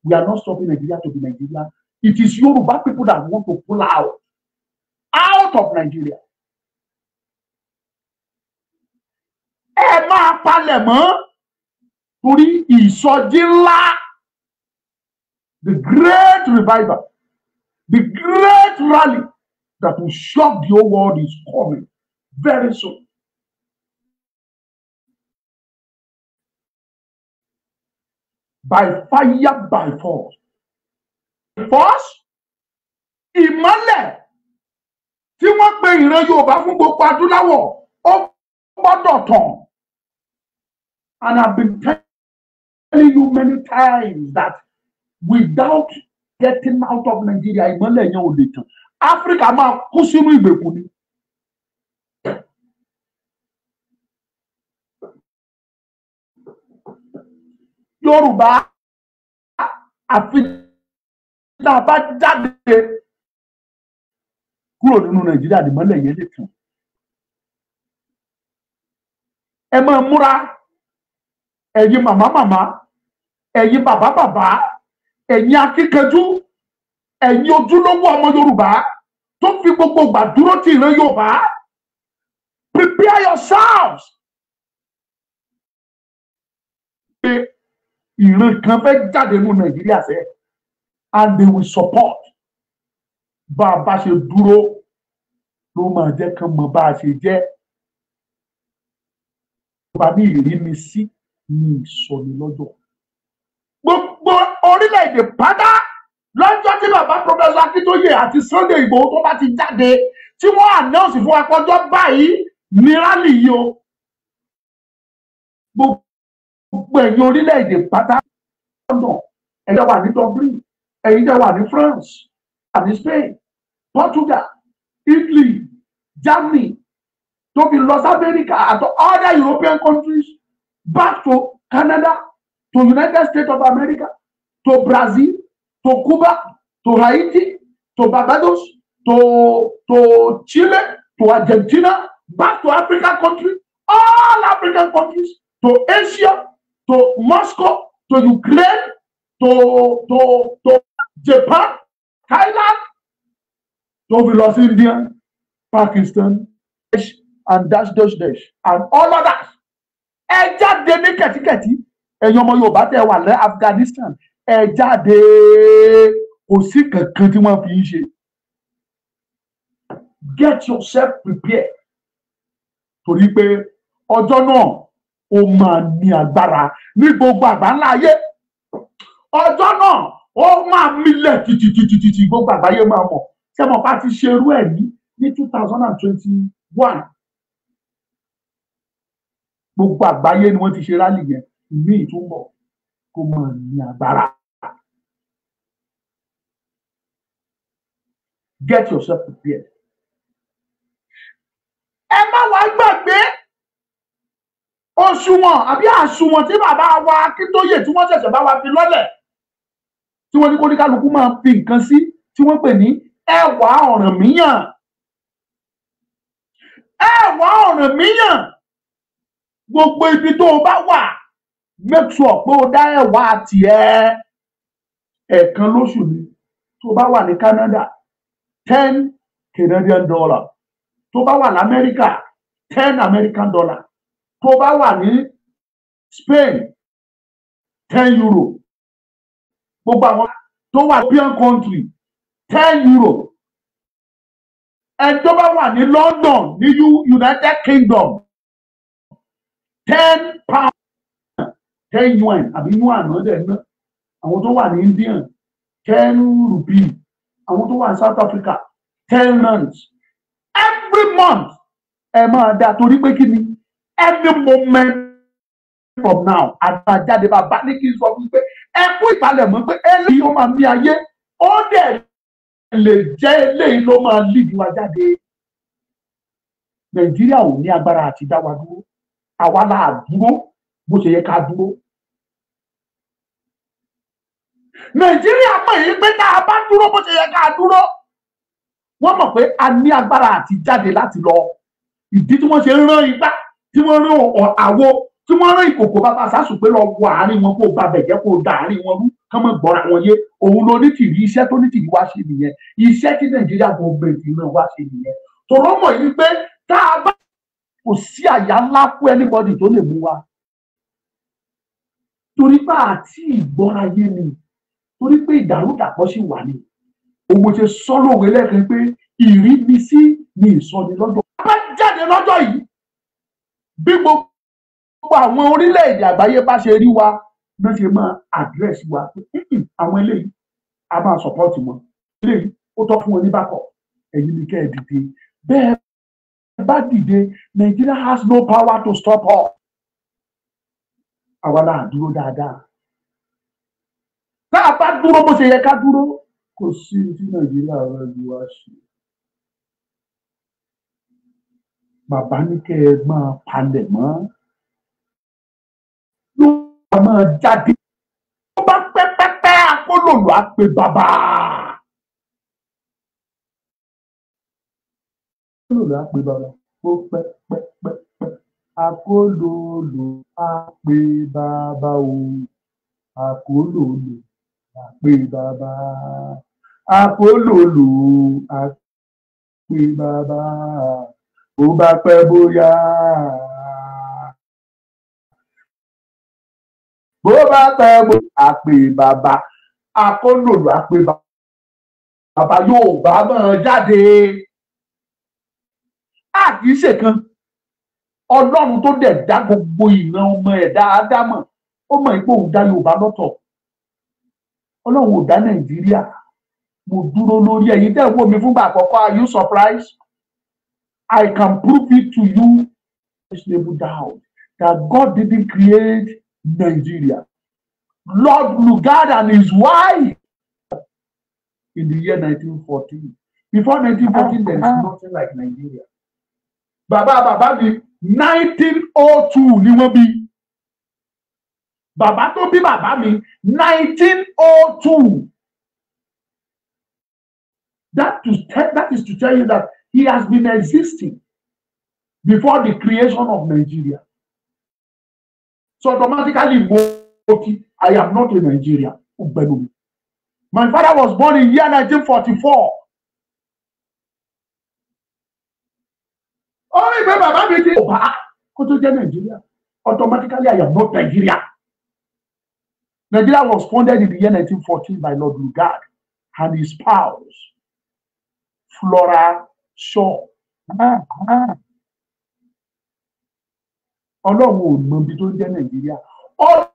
We are not stopping Nigeria to be Nigeria. It is Yoruba people that want to pull out of Nigeria. Ẹ máa palẹ̀ mọ́ torí ìsọjí ńlá. The great revival, the great rally that will shock the whole world is coming very soon. By fire, by force. Force, ìmọ́lẹ̀ tí wọ́n pe ìran Yorùbá fún gbogbo adúláwọ̀ ó gbọ́dọ̀ tàn. And I've been telling you many times that without getting out of Nigeria, ìmọ́lẹ̀ yẹn ò lè tàn. Africa máa kú sínú ìgbèkùn ni. Yorùbá àfi tá a bá jáde kúrò nínú Nàìjíríà ìmọ́lẹ̀ yẹn lè tàn. Ẹ máa múra ẹ̀yin màmá, ẹ̀yin bàbá, ẹ̀yin akíkanjú, ẹ̀yin ojúlówó ọmọ Yorùbá tó fi gbogbo ìgbà dúró tì ìran Yorùbá. Prepare yourselves. Ìran kan fẹ́ jáde nínú Nàìjíríà sẹ́ and they will support. Bá a bá ṣe dúró ló máa jẹ́ kán mọ bá a ṣe jẹ́. Bá ní ìrínisí ní ìsọ̀ni lọ́jọ́. Gbogbo orílẹ̀-èdè pátá lọ́jọ́ tí bàbá Professor Akíntóyè àti Sunday Igboho tó bá ti jáde tí wọ́n announce fún akọjọ́ báyìí ní rally yìí o. Gbogbo ẹ̀yin orílẹ̀-èdè pátá lọ́nà ẹ̀yin wà ní Dublin, ẹ̀yin wà ní France, wà ní Spain, Portugal, Italy, Germany, to be North America and to other European countries, back to Canada, to United States of America, to Brazil, to Cuba, to Haiti, to Barbados, to Chile, to Argentina, back to African countries, all African countries, to Asia, to Moscow, to Ukraine, to Japan, Thailand, tó fi lọ sí India, Pakistan, and dash and all others. Ẹ jáde ní kẹ̀tíkẹ̀tí, ẹ̀yin ọmọ Yorùbá tẹ́ wà ní Afghanistan, ẹ jáde, kò sí kankan tí wọ́n fi ń ṣe. Get yourself prepared. Torí pé ọjọ́ náà ó máa ní agbára ní gbogbo àgbáńlá ayé. Ọjọ́ náà ó máa milẹ̀ títí gbogbo àgbáyé máa mọ̀. Ṣé mo bá ti ṣe irú ẹ̀ ní 2021? Gbogbo àgbáyé ni wọ́n ti ṣe rálì yẹn. Ìmí ìtúbọ̀ kó máa ní agbára. Get yourself prepared. Ẹ má wá gbàgbé òṣùwọ̀n àbí àṣùwọ̀n tí bàbá wa Akíntóyè tí wọ́n ṣẹ̀ṣẹ̀ bá wa fi lọ́lẹ̀, tí wọ́n ní kó ní kálukú máa fi nǹkan sí, tí wọ́n pè ní ẹwà Ọ̀rànmíyàn. Ẹwà Ọ̀rànmíyàn, gbogbo ibi tó o bá wà, make sure pé o dá ẹwà tiẹ̀. Ẹ̀ẹ̀kan lóṣù ni. Tó o bá wà ní Canada, $10 Canadian. Tó bá wà ní Amẹ́ríkà, $10 American. Tó bá wà ní Spain, €10. Gbogbo àwọn tó wà European country, €10. Ẹni tó bá wà ní London, ní United Kingdom, £10, 10 yuan àbí yuan náà dẹ̀ ná. Àwọn tó wà ní India, 10 rupee. Àwọn tó wà ní South Africa, 10 rands. Every month ẹ máa dá, torí pé kí ni every moment from now àtàjáde bàbá ní kí n sọ fún pé ẹ kú ìpalẹ̀mọ́ pé eléyìí ó máa ní ayé, ó dẹ̀ lè jẹ́ eléyìí ló máa lead wa jáde. Nàìjíríà ò ní agbára àti dá wa dúró, àwa là dúró bó ṣe yẹ ká dúró. Nàìjíríà mọ̀ yìí pé tá a bá dúró bó ṣe yẹ ká dúró, wọ́n mọ̀ pé a ní agbára àti jáde láti lọ. Ìdí tí wọ́n ṣe rán igbá, tí wọ́n rán àwo, tí wọ́n rán ìkòkò bàbá sásù pé lọ wọ àárín wọn kó ba bẹ̀jẹ́ kó da àárín wọn rú, kán mọ̀ gbọ́ra wọn yé. Òun ló ní tìrí, iṣẹ́ tó ní tìrí wá ṣe nìyẹn. Iṣẹ́ tí Nàìjíríà gọ́ọ̀mẹ̀ntì náà wá ṣe nìyẹn. Tòró mọ̀ yìí pé tá a bá kò sí àyà ńlá fún anybody tó lè mú wa. Torí pé àti ìgbọ́ra yé ni, torí pé ìdàrúdàpọ̀ sì wà ní. Owó ṣe sọ lóòwe lẹ́ẹ̀kan pé ìrínisí ni ìsọni lọ́jọ́. A bá jáde lọ́jọ́ yìí, bí gbogbo àwọn orílẹ̀-èdè àgbáyé bá ṣe rí wa, bí wọ́n ṣe máa àdírẹ́sì wa. Àwọn eléyìí a máa sọ̀pọ̀tì wọn. Eléyìí ó tọ́ fún wọn ní bákọ̀. Ẹ̀yin ni kẹ́ ẹ̀ dìde. Bẹ́ẹ̀ bá dìde, Nigeria has no power to stop us. Àwa náà dúró dáadáa. Tá a bá dúró bó ṣe yẹ ká dúró, kò sí tí Nàìjíríà rẹ̀ ju wá ṣe. Bàbá ní kẹ́ ẹ máa palẹ̀ mọ́. Ló máa jáde. Tó bá pẹ́pẹ́pẹ́ akólòlò á pe bàbá. Akólòlò á pe bàbá. Ó pẹ́pẹ́pẹ́ akólòlò á pe bàbá o. Akólòlò á pe bàbá. Akólòlò á pe bàbá. Bó bá pẹ́ bóyá. Bó bá pẹ́ bóyá á pe bàbá. Akólòlò á pe bàbá. Bàbá yóò bá máa jáde. A kì í ṣèkan. Ọlọ́run tó dẹ̀ dá gbogbo ìran ọmọ ẹ̀dá Ádámọ̀, ó mọ̀ pé òun dá Yorùbá lọ́tọ̀. Ọlọ́run ò dá Nàìjíríà. Mo dúró lórí ẹ̀yin tẹ́ wò mí fúngbà àkọ́kọ́. Are you surprised? I can prove it to you doubt that God didn't create Nigeria. Lord Lugard and his wife in the year 1914. Before 1914, there is nothing like Nigeria. Bàbá mi 1902 ni wọ́n bí. Bàbá tó bí bàbá mi 1902. That is to tell you that he has been existing before the creation of Nigeria. So automatically, I am not a Nigerian. My father was born in year 1944. Only when Baba mi ti kó tó jẹ́ Nigeria, automatically I am not Nigeria. Nigeria was founded in the year 1914 by Lord Lugard and his spouse, Flora Shaw. Ọlọ́run ò mọ ibi tó jẹ́ Nàìjíríà. Ọlọ́run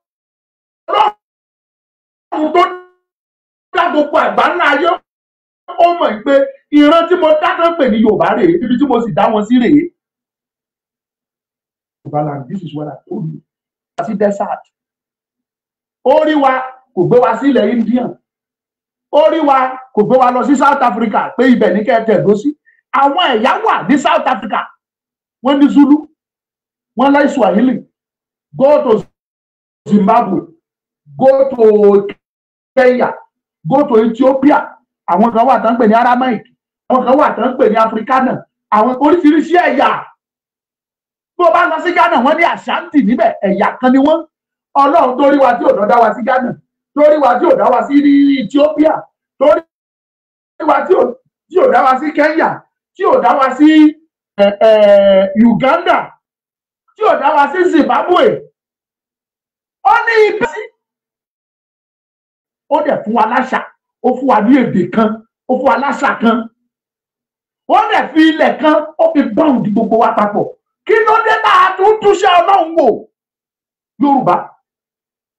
tó dá gbogbo àgbáńlá ayé ó mọ̀ pé ìran tí mo dá tán pè ní Yorùbá rèé, ibi tí mo sì dá wọn sí rèé. This is what I told you. Sí desert. Ó rí wa kò gbé wa sí ilẹ̀ Indian. Ó rí wa kò gbé wa lọ sí South Africa pé ibẹ̀ ní kẹ́ẹ̀tẹ̀ ló sí. Àwọn ẹ̀yà wà ní South Africa. Wọ́n ní Zulu. Wọ́n láì Swahili. Go to Zimbabwe. Go to Kenya. Go to Ethiopia. Àwọn kan wà tán pè ní Aramaic. Àwọn kan wà tán pè ní Afrikaner. Àwọn oríṣiríṣi ẹ̀yà. Tó bá lọ sí Ghana, wọ́n ní Ashanti níbẹ̀, ẹ̀yà kan ni wọ́n. Ọlọ́run tó rí wa tí ò dá wa sí Ghana, tó rí wa tí ò dá wa sí Ethiopia, tó rí wa tí ò dá wa sí Kenya, tí ò dá wa sí Uganda, tí ò dá wa sí Zimbabwe. Ó ní ibi sí. Ó dẹ̀ fún wa láṣà, ó fún wa ní èdè kan, ó fún wa láṣà kan. Ó dẹ̀ fi ilẹ̀ kan, ó fi bound gbogbo wa papọ̀. Kí ló dé tá a tún túnṣe Ọlọ́run wò? Yorùbá,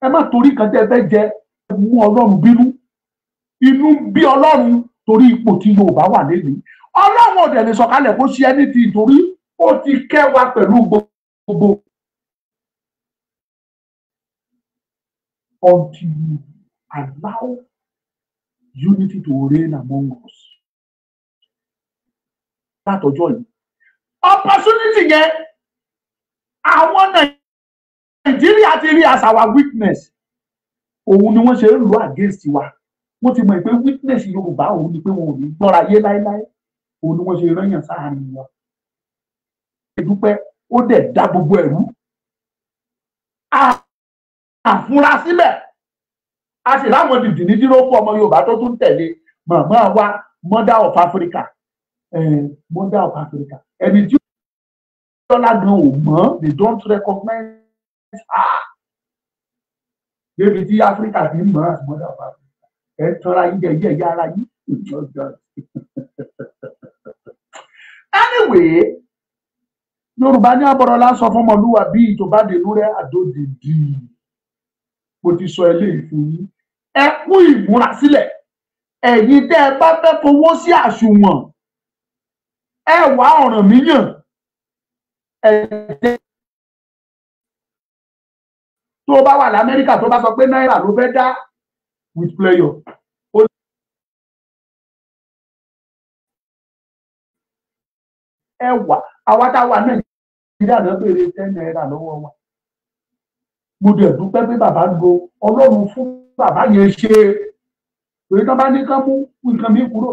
ẹ má torí kan tẹ́ fẹ́ jẹ mú Ọlọ́run bínú. Inú bí Ọlọ́run torí ipò tí Yorùbá wà lẹ́yìn. Ọlọ́run ò dẹ̀ lè sọ̀kalẹ̀ kó ṣe ẹni tí torí ó ti kẹ́ wa pẹ̀lú gbogbo. Until you allow unity to reign among us. Látọjọ́ yìí. Opportunity yẹn àwọn Nàìjíríà ti rí as our weakness. Òun ni wọ́n ṣe ń lò against wa. Wọ́n ti mọ̀ pé weakness Yorùbá òun ni pé wọn ò ní gbọ́ra yé láéláé. Òun ni wọ́n ṣe rányàn sáàárín wa. Ìdúpẹ́ ó dẹ̀ dá gbogbo ẹ̀rú. Àfúnra sílẹ̀. A sì láwọn dìdì ní dúró fún ọmọ Yorùbá tó tún tẹ̀lé màmá wa Mother of Africa. Mother of Africa. Ẹni tí Dọ́là gan ò mọ̀, they don't recognize her. Débi tí Africa ti ń mọ̀ as Mother of Africa. Ẹ tọ́ra yín jẹ́ ẹ̀yà ara yín. Anyway, Yorùbá ní abọ́rọ̀lá sọ fún ọmọlúwàbí tó bá dènú rẹ̀ àdódìdì. Mo ti sọ eléyìí fún yín. Ẹ kú ìmúrasílẹ̀. Ẹ̀yin tẹ́ ẹ bá fẹ́ fowó sí àsùnwọ̀n. Ẹ wá Ọ̀rànmíyàn. Tó bá wà l'Amẹ́ríkà tó bá sọ pé náírà ló fẹ́ dá with player. Ẹ wá àwa tá wà Nàìjíríà náà béèrè 10 náírà lọ́wọ́ wa. Mo dẹ̀ dúpẹ́ pé bàbá lo Ọlọ́run fún bàbá yẹn ṣe. Èyí tó bá ní kán mú nǹkan mi kúrò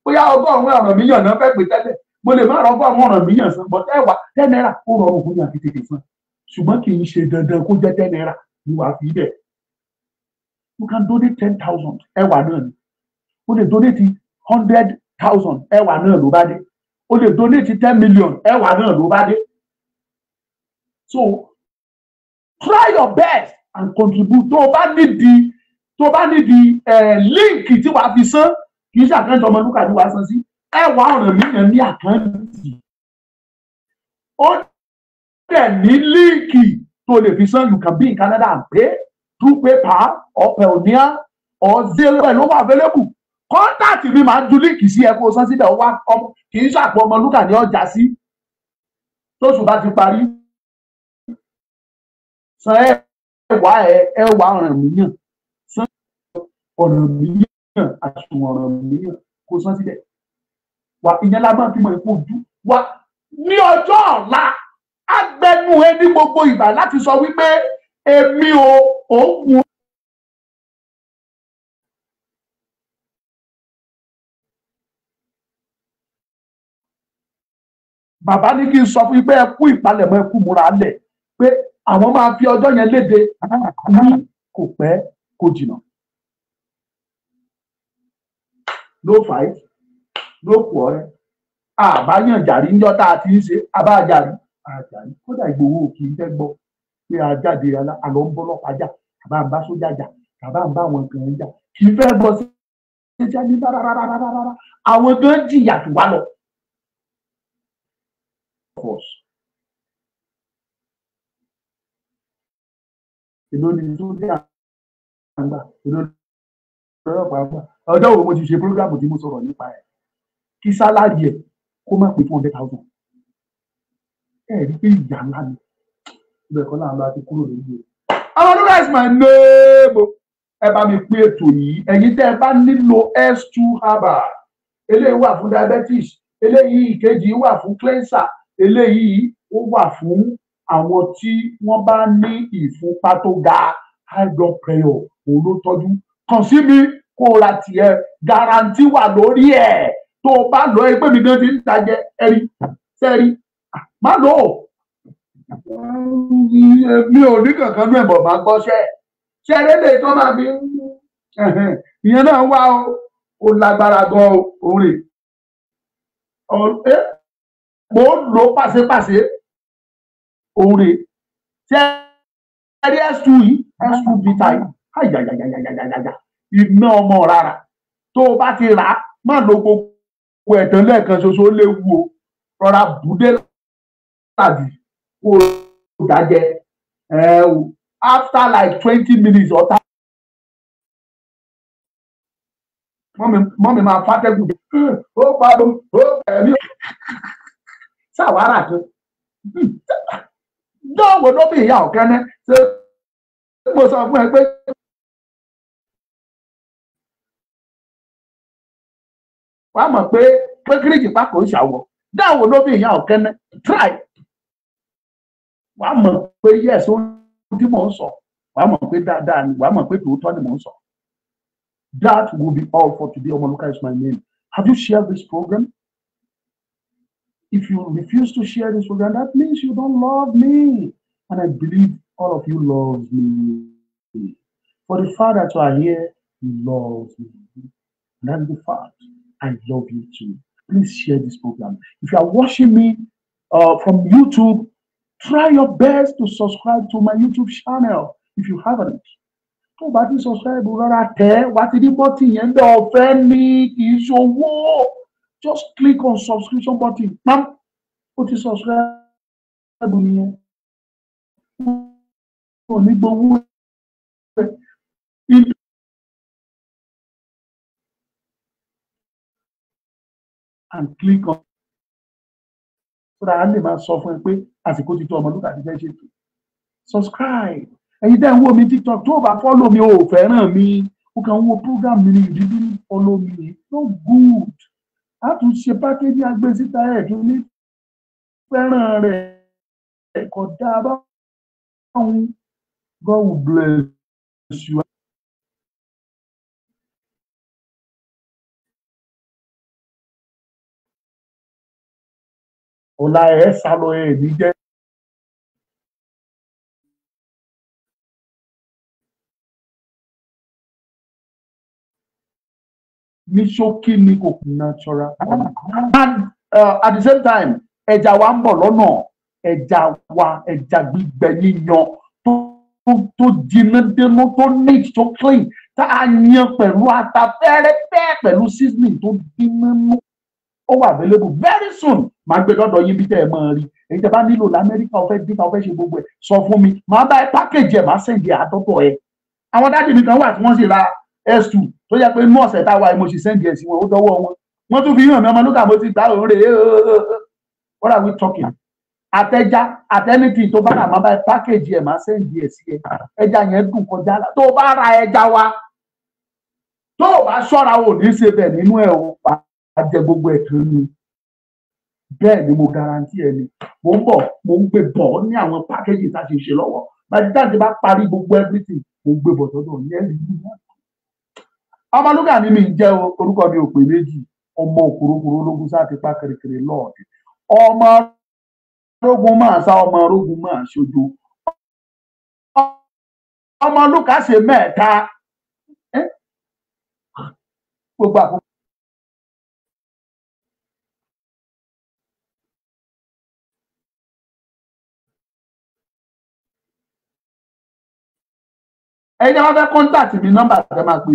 bóyá ọgọ́rùn-ún Ọ̀rànmíyàn náà fẹ́ pè tẹ́lẹ̀. Mo lè má rọ́gọ́rùn-ún Ọ̀rànmíyàn san, but ẹ wá 10 náírà ó rọrùn fún yàn tètè san. Ṣùgbọ́n kì í ṣe dandan kó jẹ́ 10 náírà ní wàá fi bẹ̀. You can donate 10,000 ẹwà náà ni. O lè donate 100,000 ẹwà náà ló bá dé. O lè donate 10 million ẹwà náà ló bá dé. So try your best and contribute. Tó o bá nídìí líǹkì tí wàá fi san, kì í ṣe àkáǹtì Ọmọlúkà ní wàá san sí. Ẹ wá Ọ̀rànmíyàn ní àkáǹtì. Ó dẹ̀ ní líǹkì tó lè fi san. You can be in Canada and pay through PayPal or Payoneer or Zelle ló wà available. Contact mi máa ń ju líǹkì sí ẹ kó o san síbẹ̀ ó wá kì í ṣàpọ̀ Ọmọlúkà ní ọjà sí. Tóṣù bá ti parí. San ẹ wá Ọ̀rànmíyàn. San Ọ̀rànmíyàn àsùnwọ̀n Ọ̀rànmíyàn kó san síbẹ̀. Wà ìyẹn la máa fi mọ̀ ipò ojú wa ní ọjọ́ ọ̀la agbẹnu ẹ ní gbogbo ìgbà láti sọ wípé èmi ò òògùn. Bàbá ní kí n sọ fún yín pé ẹ kú ìpalẹ̀mọ́ ẹ kú múra lẹ̀ pé àwọn máa fi ọjọ́ yẹn léde ní kò pẹ́ kò jìnnà. no fight, no quarrel. Àbáyàn jàrí ńjọ́ tá a ti ń ṣe àbájárí àjàrí kódà Ìgbòho kì í fẹ́ gbọ́ pé a jáde àlọ́ ń bọ́ lọ́pàá jà àbá ń bá sójà jà àbá ń bá àwọn kan jà kì í fẹ́ gbọ́ sí ẹja ní rárá àwọn gan jìyà tó wá lọ. Èló ni sójà àgbà èló ni ọlọ́pàá àgbà ọjọ́ wo mo ti ṣe prógrámù tí mo sọ̀rọ̀ nípa ẹ̀ kí sálárì ẹ̀ kó má pé 200,000 rí pé ìyá ńlá ni ibẹ̀ kọ́ láwọn láti kúrò lórí ẹ̀. Àwọn ọdún láìsí máa ń lóòbò ẹ bá mi pín ètò yìí ẹ̀yin tẹ́ ẹ bá nílò S2 herbal eléyìí wà fún diabetes eléyìí ìkejì wà fún cleanser eléyìí ó wà fún àwọn tí wọ́n bá ní ìfúnpá tó ga high blood pressure òun ló tọ́jú kàn sí mi kó o ra tiẹ̀ guarantee wà lórí ẹ̀ tó o bá lọ ẹgbẹ́ mi gan ti ń tajẹ ẹ̀rí sẹ́rí má lò ó mi ò ní kankan ní ẹ̀bọ̀ máa gbọ́ṣẹ́ ṣẹ́rẹ́ lè tó máa fi ìyẹn náà wá ó lágbára gan oore mo lò pàṣẹpàṣẹ oore ṣẹ́rí S2 yìí S2 bita yìí àyàyàyàyàyàyà iná ọmọ rárá tó o bá ti rà á má lo gbogbo ẹ̀tàn lẹ́ẹ̀kan ṣoṣo léwu o rọra bùdé tàbí kó o dájẹ after like 20 minutes or 30 mọ́mi máa fàtẹ́gùn ó parọ́ ó ẹ̀mí ṣàwárà kan dọ́wọ́ ló bí ìyá ọ̀kẹ́ni ṣé mo sọ fún ẹ pé wàá mọ̀ pé kíríkì pákó ń ṣàwọ̀ dáwọ́ ló bí ìyá ọ̀kẹ́ni try wàá mọ̀ pé yes ó tí mò ń sọ wàá mọ̀ pé dáadáa ni wàá mọ̀ pé tòótọ́ ni mò ń sọ. That will be all for today. Omoluka is my name. Have you shared this program? If you refuse to share this program, that means you don't love me. And I believe all of you love me. For the fact that you are here, you love me. And that's the fact. I love you too. Please share this program. If you are watching me from YouTube, try your best to subscribe to my YouTube channel if you haven't. Tó bá ti subscribe rárá tẹ̀ wá ti ní bọ́tì yẹn bẹ́ẹ̀ ọ̀fẹ́ ní kì í ṣòwò. Just click on subscription button. Pam! Ó ti subscribe nìyẹn. Ó ní gbowó. And click on so that a lè máa sọ fún ẹ pé àsìkò ti tó Ọmọlúkà ti fẹ́ ṣètò. Subscribe. Ẹ̀yin tẹ́ ń wo mi TikTok tó bá follow mi ò fẹ́ràn mi ó kàn ń wo program mi ni you didn't follow me. No good. A tún ṣe pákéjì agbésíta ẹ̀ tó ní fẹ́ràn rẹ̀ kò dáa báwọn. God will bless you. Ọ̀la ẹ̀ sálọ ẹ̀ ní jẹ́. Ní ṣókí ni kò natural. And at the same time, ẹja wa ń bọ̀ lọ́nà ẹja wa ẹja gbígbẹ yíyan tó jiná dénú tó neat tó clean tá a yan pẹ̀lú ata fẹ́rẹ́fẹ́ pẹ̀lú seasoning tó dínú nú. Ó wà available very soon. Màá gbé lọ́dọ̀ yín bí tẹ́ ẹ máa rí. Èyí tẹ́ bá nílò l'Amẹ́ríkà ó fẹ́ dínkà ó fẹ́ ṣe gbogbo ẹ̀ sọ fún mi. Màá bá ẹ package ẹ̀ máa send ẹ̀ àtọ́tọ̀ ẹ̀. Àwọn dáàdì mi kan wà tí wọ́n sì ra S2 tó yẹ pé inú ọ̀sẹ̀ táwa mo sì send ẹ̀ sí wọn ó dọ́wọ́ wọn. Wọ́n tún fi hàn mí Ọmọlúkà mo ti gbà òun rè é. What are we talking? Àtẹja àtẹnitì tó bá rà máa bá ẹ package ẹ̀ máa send ẹ̀ sí ẹ. Ẹja yẹn dùn kọjá la. Tó bá ra ẹja wa tó bá ṣọ́ra ò ní ṣe bẹ̀ nínú ẹ̀ o a jẹ gbogbo ẹ̀ tó ní. Bẹ́ẹ̀ ni mo guarantee ẹ ni mo ń bọ̀ mo ń gbé bọ̀ ní àwọn package tá a ti ṣe lọ́wọ́ bàtí dáàbò bá parí gbogbo everything mo ń gbé bọ̀ sọ́dọ̀ yẹn ní. Ọmọlúkà ni mi ń jẹ́ orúkọ mi ò pé méjì ọmọ òkúrúkúrú ológun sáà ti pa kèrèkèrè lọ́ọ̀dẹ ọmọ ológun máa sá ọmọ ológun máa ṣojo Ọmọlúkà ṣe mẹ́ta gbogbo àkókò. ẹni wọn fẹ́ contact mi nọ́mbà tẹ́ máa pè.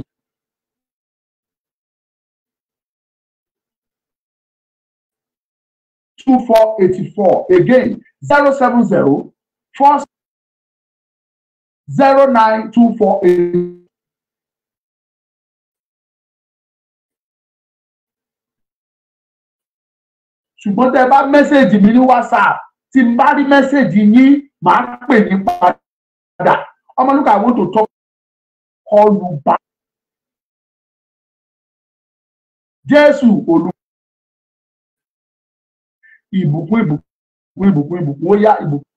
(2484) again 070-409-248. ṣùgbọ́n tẹ́ bá mẹ́sẹ̀gì mi ní WhatsApp tí n bá rí mẹ́sẹ̀gì yín màá pè ní padà. Ọmọlúkà, I want to talk, call you back. Jésù olú ìbùkún ó yá ìbùkún.